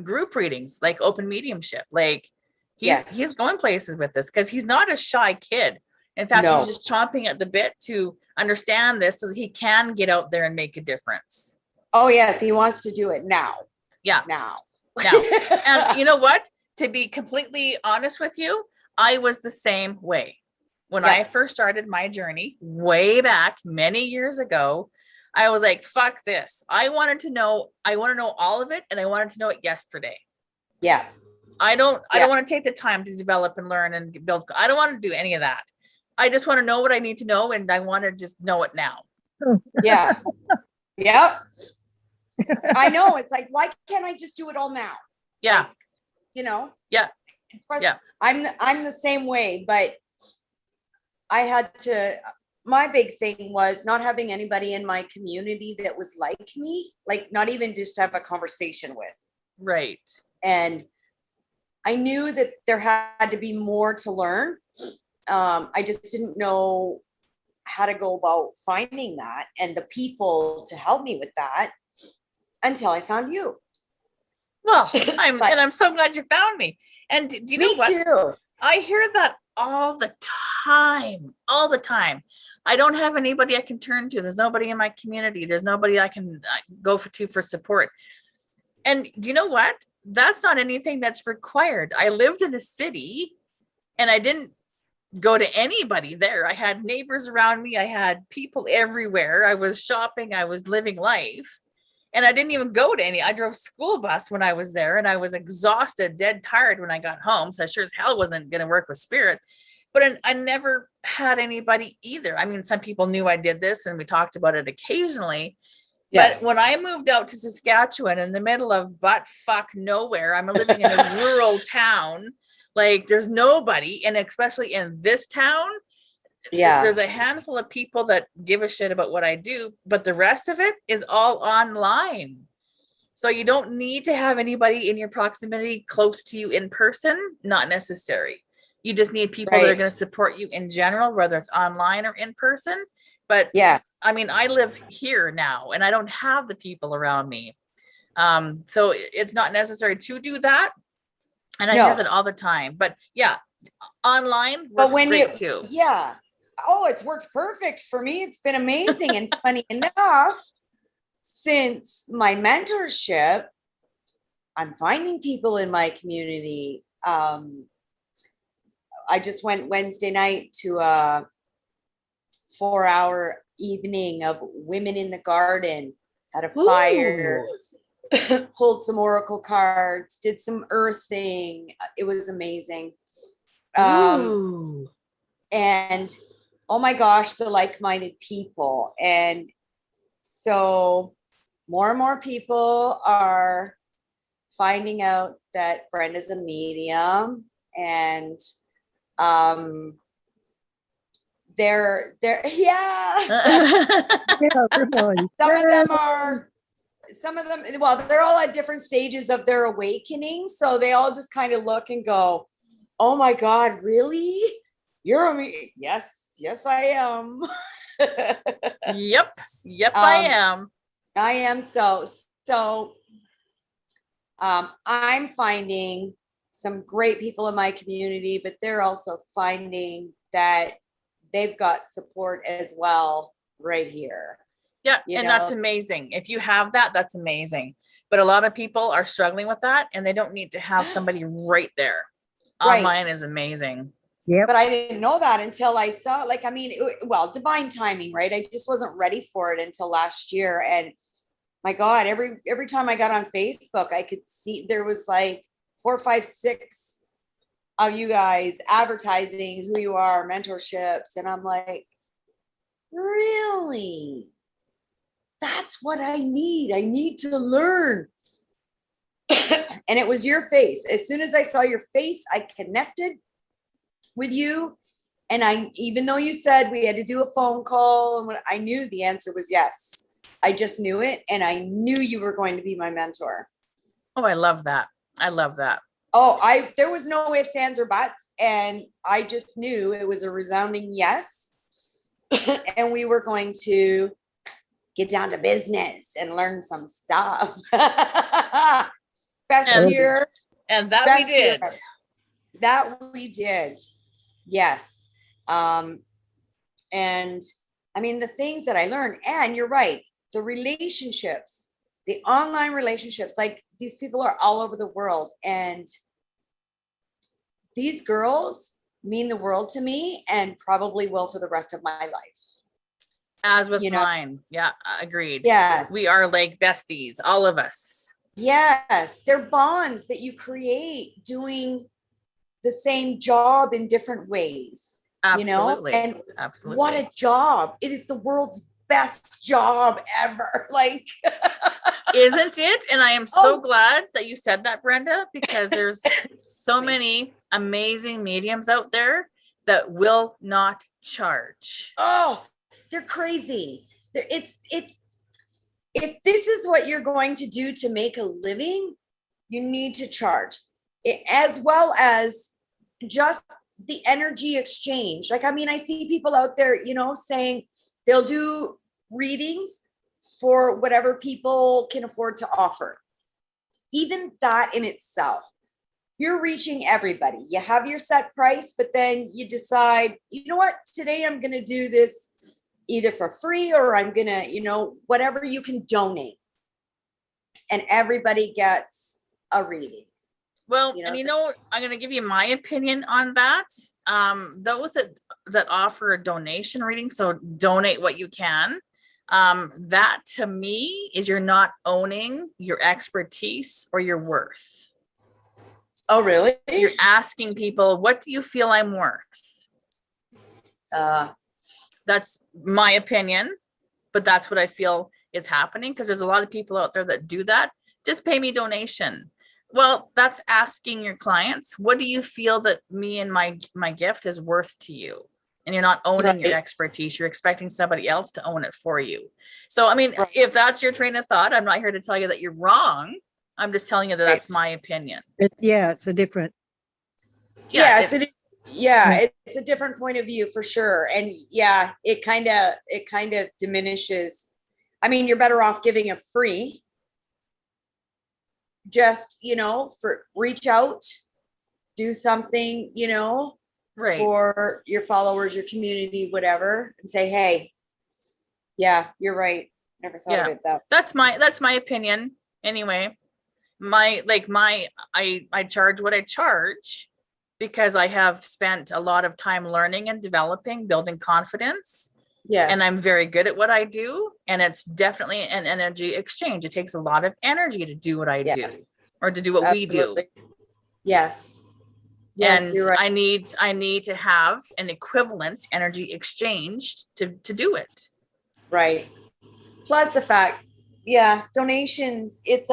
Group readings, like open mediumship. Like
Yes.
he's going places with this, because he's not a shy kid. In fact,
No.
he's just chomping at the bit to understand this so he can get out there and make a difference.
Oh, yes. He wants to do it now.
Yeah.
Now.
And you know what? To be completely honest with you, I was the same way. When I first started my journey way back many years ago, I was like, fuck this. I want to know all of it, and I wanted to know it yesterday.
Yeah.
I don't want to take the time to develop and learn and build. I don't want to do any of that. I just want to know what I need to know, and I want to just know it now.
Yeah. Yep. I know. It's like, why can't I just do it all now?
Yeah.
Like,
Yeah. Yeah.
I'm the same way, but I had to, my big thing was not having anybody in my community that was like me, like not even just to have a conversation with.
Right.
And I knew that there had to be more to learn. I just didn't know how to go about finding that and the people to help me with that until I found you.
Well, I'm so glad you found me. And do you know what?
Me too.
I hear that all the time. I don't have anybody I can turn to. There's nobody in my community. There's nobody I can go for support. And do you know what? That's not anything that's required. I lived in a city and I didn't go to anybody there. I had neighbors around me. I had people everywhere. I was shopping. I was living life. And I didn't even go to any. I drove school bus when I was there, and I was exhausted, dead tired when I got home. So I sure as hell wasn't going to work with spirit. But I never had anybody either. I mean, some people knew I did this, and we talked about it occasionally. Yeah. But when I moved out to Saskatchewan in the middle of butt fuck nowhere, I'm living in a rural town. Like there's nobody, and especially in this town, there's a handful of people that give a shit about what I do, but the rest of it is all online. So you don't need to have anybody in your proximity close to you in person, not necessary. You just need people that are going to support you in general, whether it's online or in person. But I mean, I live here now and I don't have the people around me. So it's not necessary to do that. And I hear that all the time, but online works great too.
Yeah. Oh, it's worked perfect for me. It's been amazing. And funny enough, since my mentorship, I'm finding people in my community. I just went Wednesday night to a 4-hour evening of women in the garden, had a fire, pulled some oracle cards, did some earthing. It was amazing. And oh my gosh, the like-minded people. And so more and more people are finding out that Brenda's a medium, and they're some of them, well, they're all at different stages of their awakening. So they all just kind of look and go, oh my God, really? You're a me? Yes, I am.
Yep. I am.
I am. I'm finding some great people in my community, but they're also finding that they've got support as well right here.
Yeah.
You
And
know?
that's amazing. If you have that, that's amazing. But a lot of people are struggling with that, and they don't need to have somebody right there.
Right.
Online is amazing.
Yep.
But I didn't know that until I saw, like, I mean, well, divine timing, right? I just wasn't ready for it until last year. And my God, every time I got on Facebook, I could see there was like 4, 5, 6 of you guys advertising who you are, mentorships. And I'm like, really? That's what I need. I need to learn. And it was your face. As soon as I saw your face, I connected with you. And even though you said we had to do a phone call, and I knew the answer was yes. I just knew it. And I knew you were going to be my mentor.
Oh, I love that. I love that.
Oh, there was no ifs, ands, or buts. And I just knew it was a resounding yes. And we were going to get down to business and learn some stuff. Best year.
And that we did.
That we did. Yes. And I mean, the things that I learned, and you're right, the relationships, the online relationships, like these people are all over the world. And these girls mean the world to me and probably will for the rest of my life.
As with mine. Yeah, agreed.
Yes.
We are like besties, all of us.
Yes. They're bonds that you create doing the same job in different ways.
Absolutely.
You know? And
absolutely.
What a job. It is the world's best job ever. Like,
isn't it? And I am so glad that you said that, Brenda, because there's so many amazing mediums out there that will not charge.
Oh, they're crazy. It's if this is what you're going to do to make a living, you need to charge it, as well as just the energy exchange. Like, I mean, I see people out there, saying they'll do readings for whatever people can afford to offer. Even that in itself, you're reaching everybody. You have your set price, but then you decide, you know what, today I'm going to do this either for free or I'm going to, whatever you can donate. And everybody gets a reading.
Well, and I'm going to give you my opinion on that. Those that offer a donation reading, so donate what you can. That to me is you're not owning your expertise or your worth.
Oh, really?
You're asking people, what do you feel I'm worth? That's my opinion, but that's what I feel is happening, because there's a lot of people out there that do that. Just pay me donation. Well, that's asking your clients, what do you feel that me and my gift is worth to you? And you're not owning your expertise. You're expecting somebody else to own it for you. So, I mean, if that's your train of thought, I'm not here to tell you that you're wrong. I'm just telling you that that's my opinion.
It's a different.
It's a different point of view for sure. And it kind of diminishes. I mean, you're better off giving it free. Just, for reach out, do something,
right,
for your followers, your community, whatever, and say, hey, you're right. Never thought of it that.
That's my opinion. Anyway, I charge what I charge because I have spent a lot of time learning and developing, building confidence.
Yes.
And I'm very good at what I do. And it's definitely an energy exchange. It takes a lot of energy to do what I do, or to do what we do.
Yes.
And you're right. I need to have an equivalent energy exchanged to do it.
Right. Plus the fact, donations, it's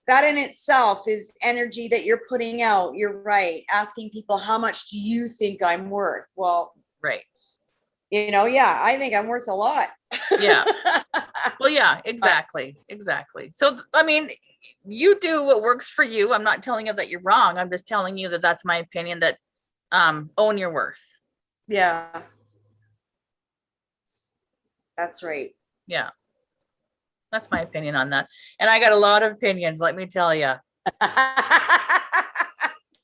that in itself is energy that you're putting out. You're right. Asking people, how much do you think I'm worth? Well,
right.
I think I'm worth a lot.
Yeah. Well, yeah, exactly. So, I mean, you do what works for you. I'm not telling you that you're wrong. I'm just telling you that that's my opinion, that Own your worth.
Yeah. That's right.
Yeah. That's my opinion on that. And I got a lot of opinions, let me tell you.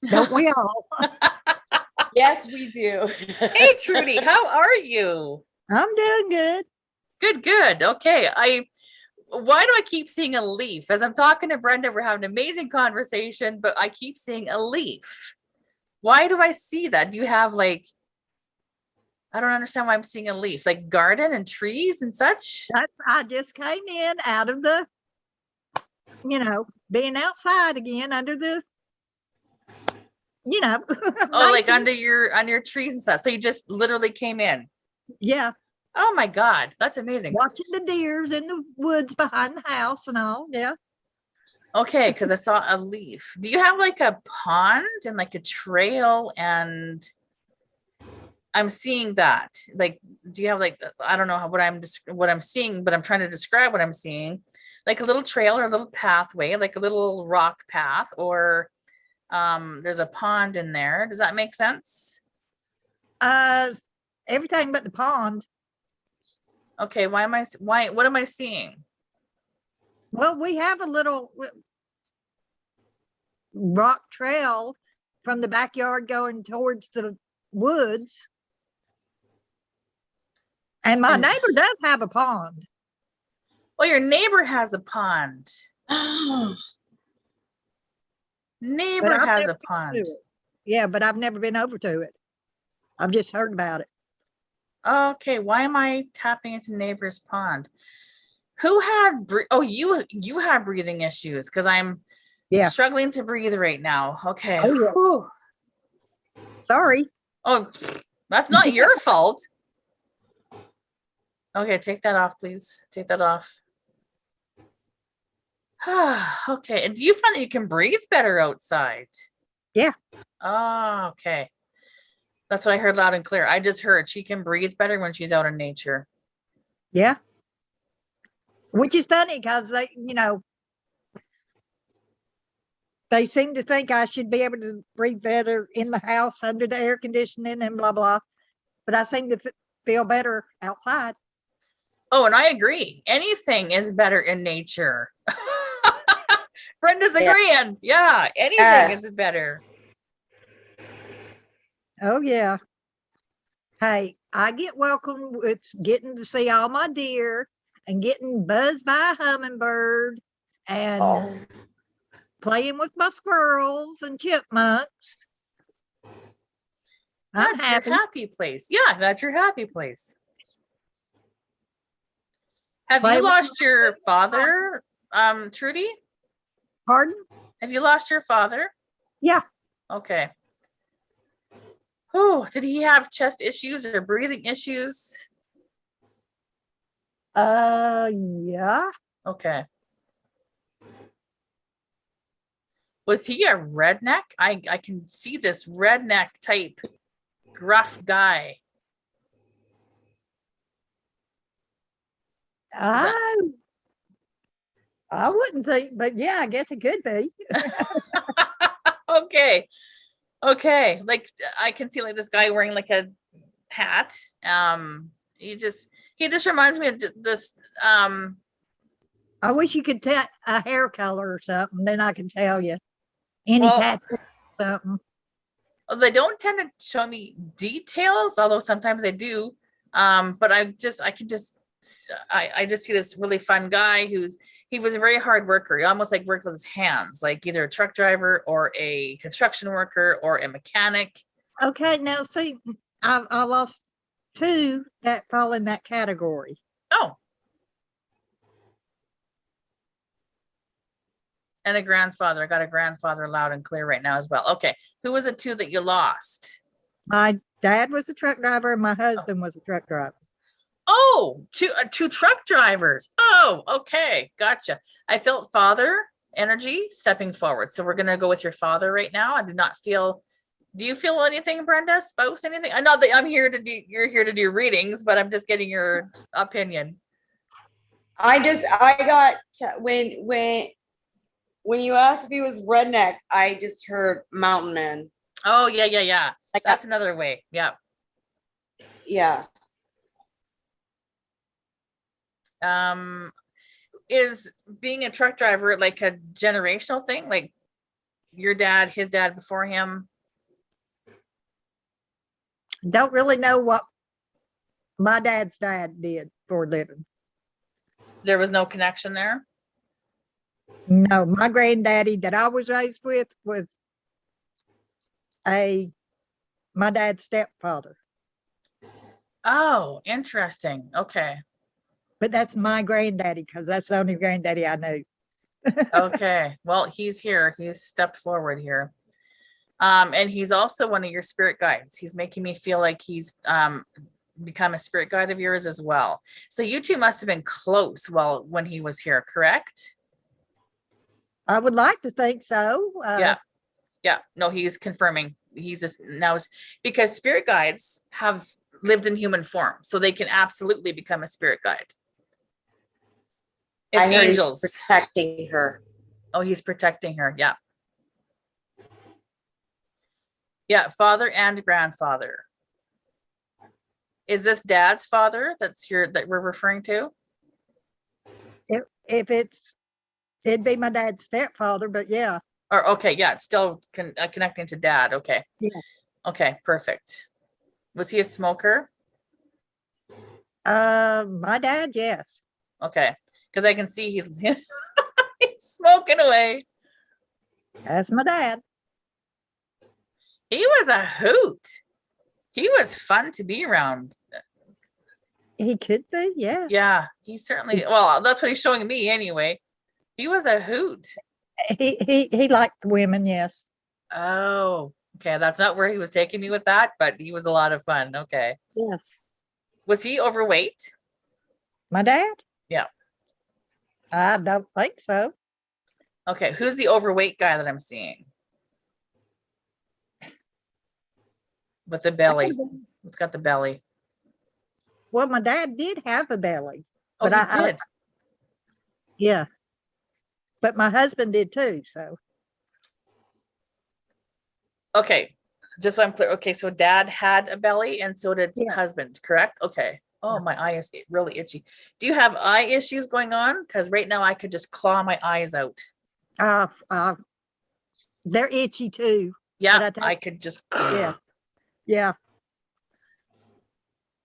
Don't we all?
Yes, we do.
Hey, Trudy, how are you?
I'm doing good.
Good, good. Okay. Why do I keep seeing a leaf? As I'm talking to Brenda, we're having an amazing conversation, but I keep seeing a leaf. Why do I see that? Do you have like, I don't understand why I'm seeing a leaf, like garden and trees and such?
I just came in out of the, being outside again under the,
Oh, like
nature.
under your trees and stuff. So you just literally came in.
Yeah,
Oh my God, that's amazing.
watching the deers in the woods behind the house and all. Yeah.
Okay, because I saw a leaf. Do you have like a pond and like a trail? And I'm seeing that. Like, do you have like, I don't know what I'm seeing, but I'm trying to describe what I'm seeing. Like a little trail or a little pathway, like a little rock path, or there's a pond in there. Does that make sense?
Everything but the pond.
Okay, what am I seeing?
Well, we have a little rock trail from the backyard going towards the woods. And my
And-
neighbor does have a pond.
Well, your neighbor has a pond.
Oh,
Neighbor
I've
has
never
a pond.
to it. Yeah, but I've never been over to it. I've just heard about it.
Okay, why am I tapping into neighbor's pond? Who had you have breathing issues because I'm
Yeah.
struggling to breathe right now. Okay.
Oh, yeah.
Whew.
Sorry.
Oh, that's not your fault. Okay, take that off, please. Take that off. Okay. And do you find that you can breathe better outside?
Yeah.
Oh, okay. That's what I heard loud and clear. I just heard she can breathe better when she's out in nature.
Yeah. Which is funny because they seem to think I should be able to breathe better in the house under the air conditioning and blah, blah. But I seem to feel better outside.
Oh, and I agree. Anything is better in nature. Brenda's agreeing. Yeah, anything is better.
Oh, yeah. Hey, I get welcome with getting to see all my deer and getting buzzed by a hummingbird and playing with my squirrels and chipmunks. I'm
That's
happy.
your happy place. Yeah, that's your happy place. Have
Play
you
with
lost your father, Trudy?
Pardon?
Have you lost your father?
Yeah.
Okay. Oh, did he have chest issues or breathing issues?
Yeah.
Okay. Was he a redneck? I can see this redneck type gruff guy.
I wouldn't think, but yeah, I guess it could be.
Okay. Okay. Like I can see like this guy wearing like a hat. He just reminds me of this.
I wish you could tell a hair color or something, then I can tell you. Any tattoo or something.
They don't tend to show me details, although sometimes they do. But I just see this really fun guy he was a very hard worker. He almost like worked with his hands, like either a truck driver or a construction worker or a mechanic.
Okay, now see, I lost two that fall in that category.
Oh. And a grandfather. I got a grandfather loud and clear right now as well. Okay. Who was the two that you lost?
My dad was a truck driver and my husband was a truck driver.
Oh, two truck drivers. Oh, okay. Gotcha. I felt father energy stepping forward. So we're going to go with your father right now. I did not feel, do you feel anything, Brenda? Spouse, anything? I know that you're here to do readings, but I'm just getting your opinion.
I got when you asked if he was redneck, I just heard mountain man.
Oh, yeah.
Like,
That's another way. Yeah.
yeah.
Is being a truck driver like a generational thing? Like your dad, his dad before him?
Don't really know what my dad's dad did for a living.
There was no connection there?
No, my granddaddy that I was raised with was my dad's stepfather.
Oh, interesting. Okay.
But that's my granddaddy because that's the only granddaddy I know.
Okay. Well, he's here. He's stepped forward here. And he's also one of your spirit guides. He's making me feel like he's become a spirit guide of yours as well. So you two must have been close when he was here, correct?
I would like to think so.
Yeah. Yeah. No, he's confirming. He's just now because spirit guides have lived in human form, so they can absolutely become a spirit guide. It's
I heard he's
angels.
protecting her.
Oh, he's protecting her. Yeah. Yeah, father and grandfather. Is this dad's father that we're referring to?
If it'd be my dad's stepfather, but yeah.
Or okay, yeah, it's still connecting to dad. Okay.
Yeah.
Okay, perfect. Was he a smoker?
My dad, yes.
Okay, because I can see he's he's smoking away.
That's my dad.
He was a hoot. He was fun to be around.
He could be, yeah.
Yeah, he certainly. Well, that's what he's showing me anyway. He was a hoot.
He liked women, yes.
Oh, okay. That's not where he was taking me with that, but he was a lot of fun. Okay.
Yes.
Was he overweight?
My dad?
Yeah.
I don't think so.
Okay. Who's the overweight guy that I'm seeing? What's a belly? What's got the belly?
Well, my dad did have a belly.
Oh,
but
he did.
Yeah. But my husband did too, so.
Okay. Just so I'm clear. Okay. So dad had a belly and so did
Yeah.
husband, correct? Okay. Oh,
Yeah.
my eye is really itchy. Do you have eye issues going on? Because right now I could just claw my eyes out.
They're itchy too.
Yeah,
But
I could just.
Yeah. Yeah.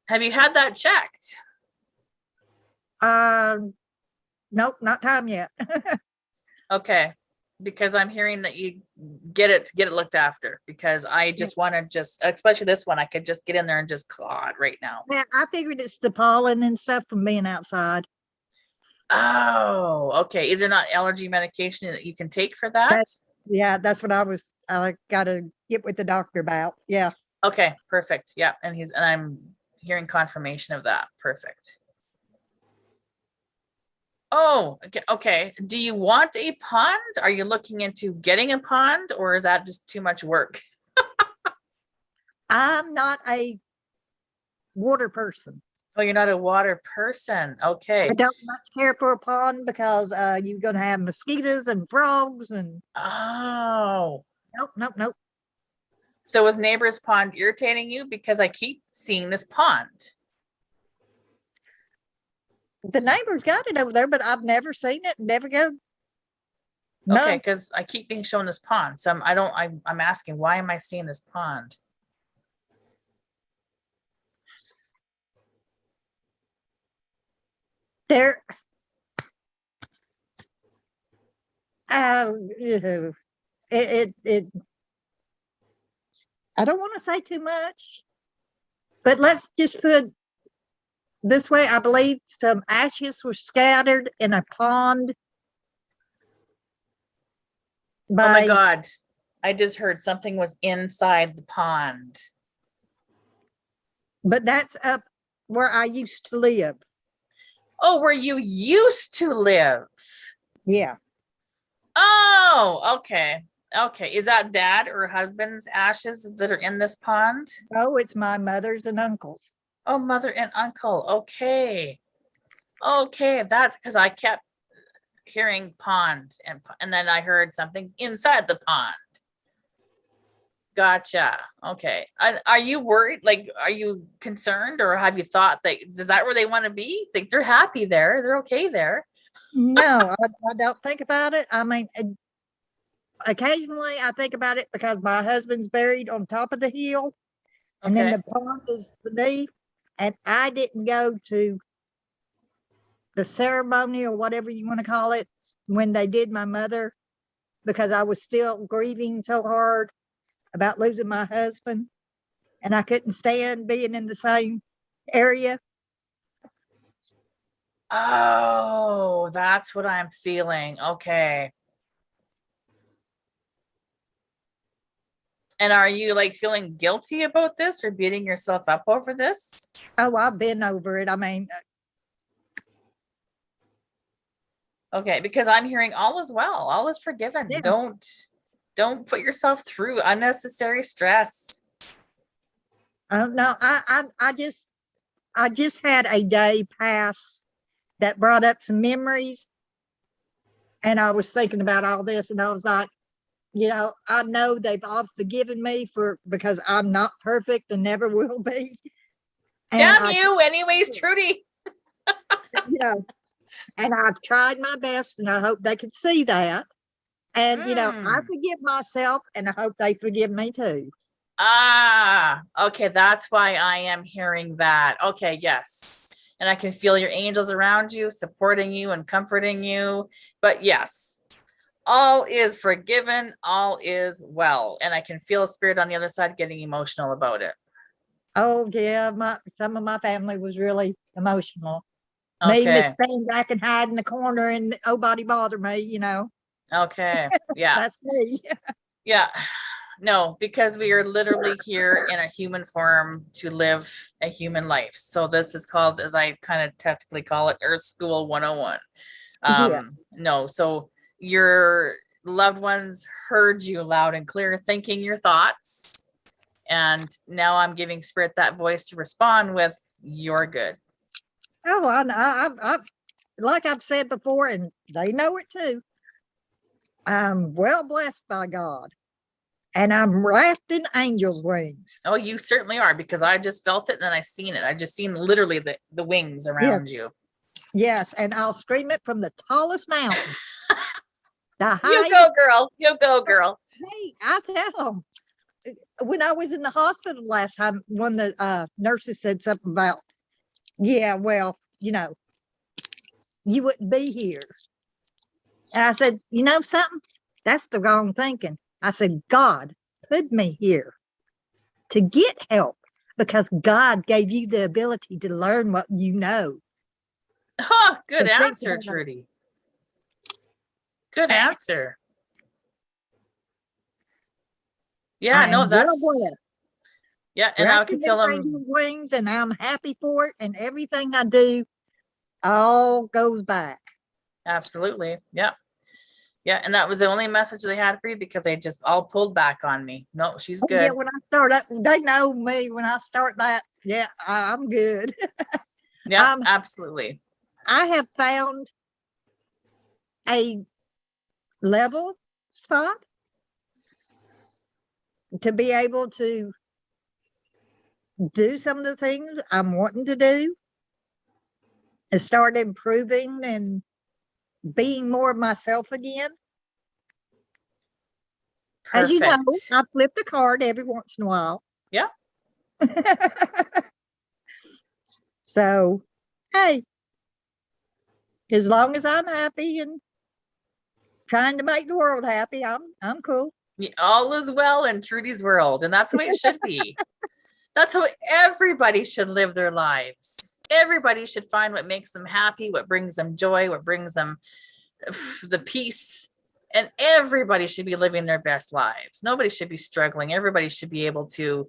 Have you had that checked?
Nope, not time yet.
Okay. Because I'm hearing that you get it looked after, because I just want to especially this one, I could just get in there and just claw it right now.
Yeah, I figured it's the pollen and stuff from being outside.
Oh, okay. Is there not allergy medication that you can take for that?
Yeah, that's what I gotta get with the doctor about. Yeah.
Okay, perfect. Yeah. And I'm hearing confirmation of that. Perfect. Oh, okay. Do you want a pond? Are you looking into getting a pond, or is that just too much work?
I'm not a water person.
Oh, you're not a water person. Okay.
I don't much care for a pond because you're gonna have mosquitoes and frogs and
Oh.
nope.
So was neighbor's pond irritating you? Because I keep seeing this pond.
The neighbor's got it over there, but I've never seen it. Never go. No.
Okay, because I keep being shown this pond. So I'm asking, why am I seeing this pond?
There. It. I don't want to say too much, but let's just put this way. I believe some ashes were scattered in a pond.
Oh my God. I just heard something was inside the pond.
But that's up where I used to live.
Oh, where you used to live.
Yeah.
Oh, okay. Okay. Is that dad or husband's ashes that are in this pond?
Oh, it's my mother's and uncle's.
Oh, mother and uncle. Okay. Okay. That's because I kept hearing pond and then I heard something's inside the pond. Gotcha. Okay. Are you worried? Like, are you concerned, or have you thought that, is that where they want to be? Think they're happy there. They're okay there.
No, I don't think about it. I mean, occasionally I think about it because my husband's buried on top of the hill and then
Okay.
the pond is beneath. And I didn't go to the ceremony or whatever you want to call it when they did my mother because I was still grieving so hard about losing my husband and I couldn't stand being in the same area.
Oh, that's what I'm feeling. Okay. And are you like feeling guilty about this or beating yourself up over this?
Oh, I've been over it. I mean,
Okay, because I'm hearing all is well, all is forgiven.
Yeah.
Don't put yourself through unnecessary stress.
no, I just had a day pass that brought up some memories. And I was thinking about all this and I was like, I know they've all forgiven me because I'm not perfect and never will be. And
Damn you, anyways, Trudy.
you know, and I've tried my best and I hope they can see that. And, I forgive myself and I hope they forgive me too.
Ah, okay, that's why I am hearing that. Okay, yes. And I can feel your angels around you, supporting you and comforting you. But yes, all is forgiven, all is well. And I can feel a spirit on the other side getting emotional about it.
Oh yeah, some of my family was really emotional. Made me
Okay.
stand back and hide in the corner and nobody bother me,
Okay. Yeah.
That's me.
Yeah. No, because we are literally here in a human form to live a human life. So this is called, as I kind of technically call it, Earth School 101.
Yeah.
No, so your loved ones heard you loud and clear, thinking your thoughts. And now I'm giving spirit that voice to respond with, you're good.
Oh, I like I've said before, and they know it too. I'm well blessed by God, and I'm wrapped in angels' wings.
Oh, you certainly are, because I just felt it and then I seen it. I just seen literally the wings around you.
Yes, and I'll scream it from the tallest mountain. The
You go,
highest.
girl. You go, girl.
Hey, I tell them. When I was in the hospital last time, one of the nurses said something about, yeah, well, you wouldn't be here. And I said, you know something? That's the wrong thinking. I said, God put me here to get help because God gave you the ability to learn what you know.
Oh, good
To think
answer,
about it.
Trudy. Good answer. Yeah,
I
no,
am well
that's,
blessed.
yeah, and I
Wrapped
can
in
feel
these
them.
angel wings, and I'm happy for it. And everything I do all goes back.
Absolutely. Yeah. Yeah. And that was the only message they had for you because they just all pulled back on me. No, she's
Oh, yeah,
good.
when I start up, they know me. When I start that, yeah, I'm good.
Yeah, absolutely.
I have found a level spot to be able to do some of the things I'm wanting to do and start improving and being more of myself again. As you know,
Perfect.
I flip the card every once in a while.
Yeah.
So, hey, as long as I'm happy and trying to make the world happy, I'm cool.
Yeah, all is well in Trudy's world. And that's the way it should be. That's how everybody should live their lives. Everybody should find what makes them happy, what brings them joy, what brings them the peace. And everybody should be living their best lives. Nobody should be struggling. Everybody should be able to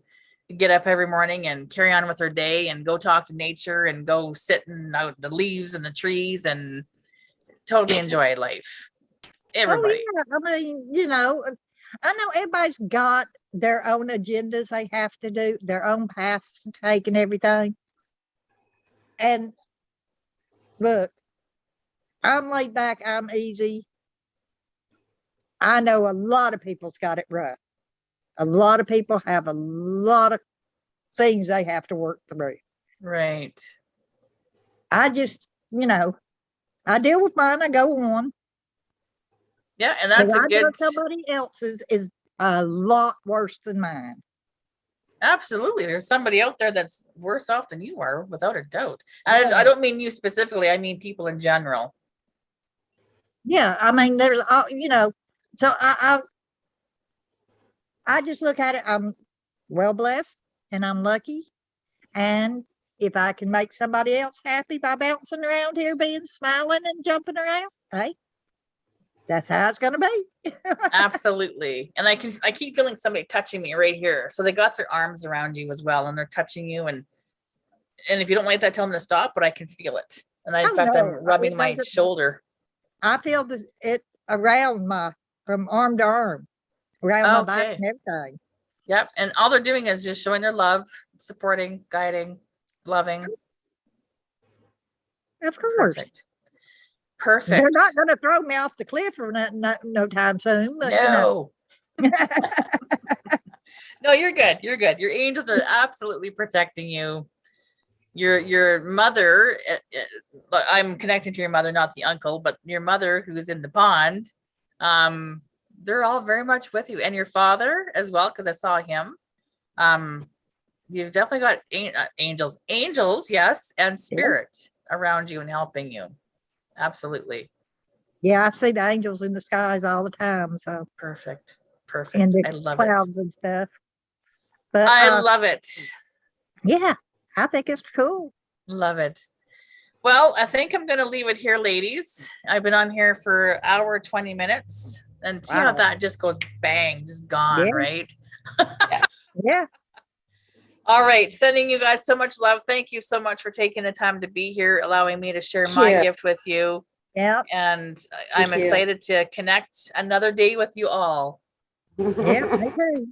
get up every morning and carry on with their day and go talk to nature and go sit in the leaves and the trees and totally enjoy life. Everybody.
Oh, yeah. I mean, I know everybody's got their own agendas they have to do, their own paths to take and everything. And look, I'm laid back, I'm easy. I know a lot of people's got it rough. A lot of people have a lot of things they have to work through.
Right.
I just, I deal with mine. I go on.
Yeah, and
But
that's a
I know
good.
somebody else's is a lot worse than mine.
Absolutely. There's somebody out there that's worse off than you are, without a doubt. And I
Yeah.
don't mean you specifically, I mean people in general.
Yeah, I mean, there's, so I just look at it. I'm well blessed and I'm lucky. And if I can make somebody else happy by bouncing around here, being smiling and jumping around, hey, that's how it's gonna be.
Absolutely. And I keep feeling somebody touching me right here. So they got their arms around you as well, and they're touching you. And if you don't like that, tell them to stop, but I can feel it. And in
Oh,
fact, I'm
no,
rubbing
it
my
doesn't.
shoulder.
I feel it around from arm to arm, around my back
Okay.
and everything.
Yep. And all they're doing is just showing their love, supporting, guiding, loving.
Of course.
Perfect.
They're
Perfect.
not going to throw me off the cliff or no time soon. But,
No. No, you're good. You're good. Your angels are absolutely protecting you. Your mother, I'm connecting to your mother, not the uncle, but your mother who's in the pond. They're all very much with you, and your father as well, because I saw him. You've definitely got angels, yes, and spirit around you and helping you. Absolutely.
Yeah, I see the angels in the skies all the time. So
Perfect.
in the
I love it.
clouds and stuff. But
I love it.
yeah, I think it's cool.
Love it. Well, I think I'm going to leave it here, ladies. I've been on here for an hour, 20 minutes. And see how
Wow.
that just goes bang, just gone,
Yeah.
right?
Yeah.
All right. Sending you guys so much love. Thank you so much for taking the time to be here, allowing me to share my
Yeah.
gift with you.
Yeah.
And I'm
Thank you.
excited to connect another day with you all.
Yeah. Me too.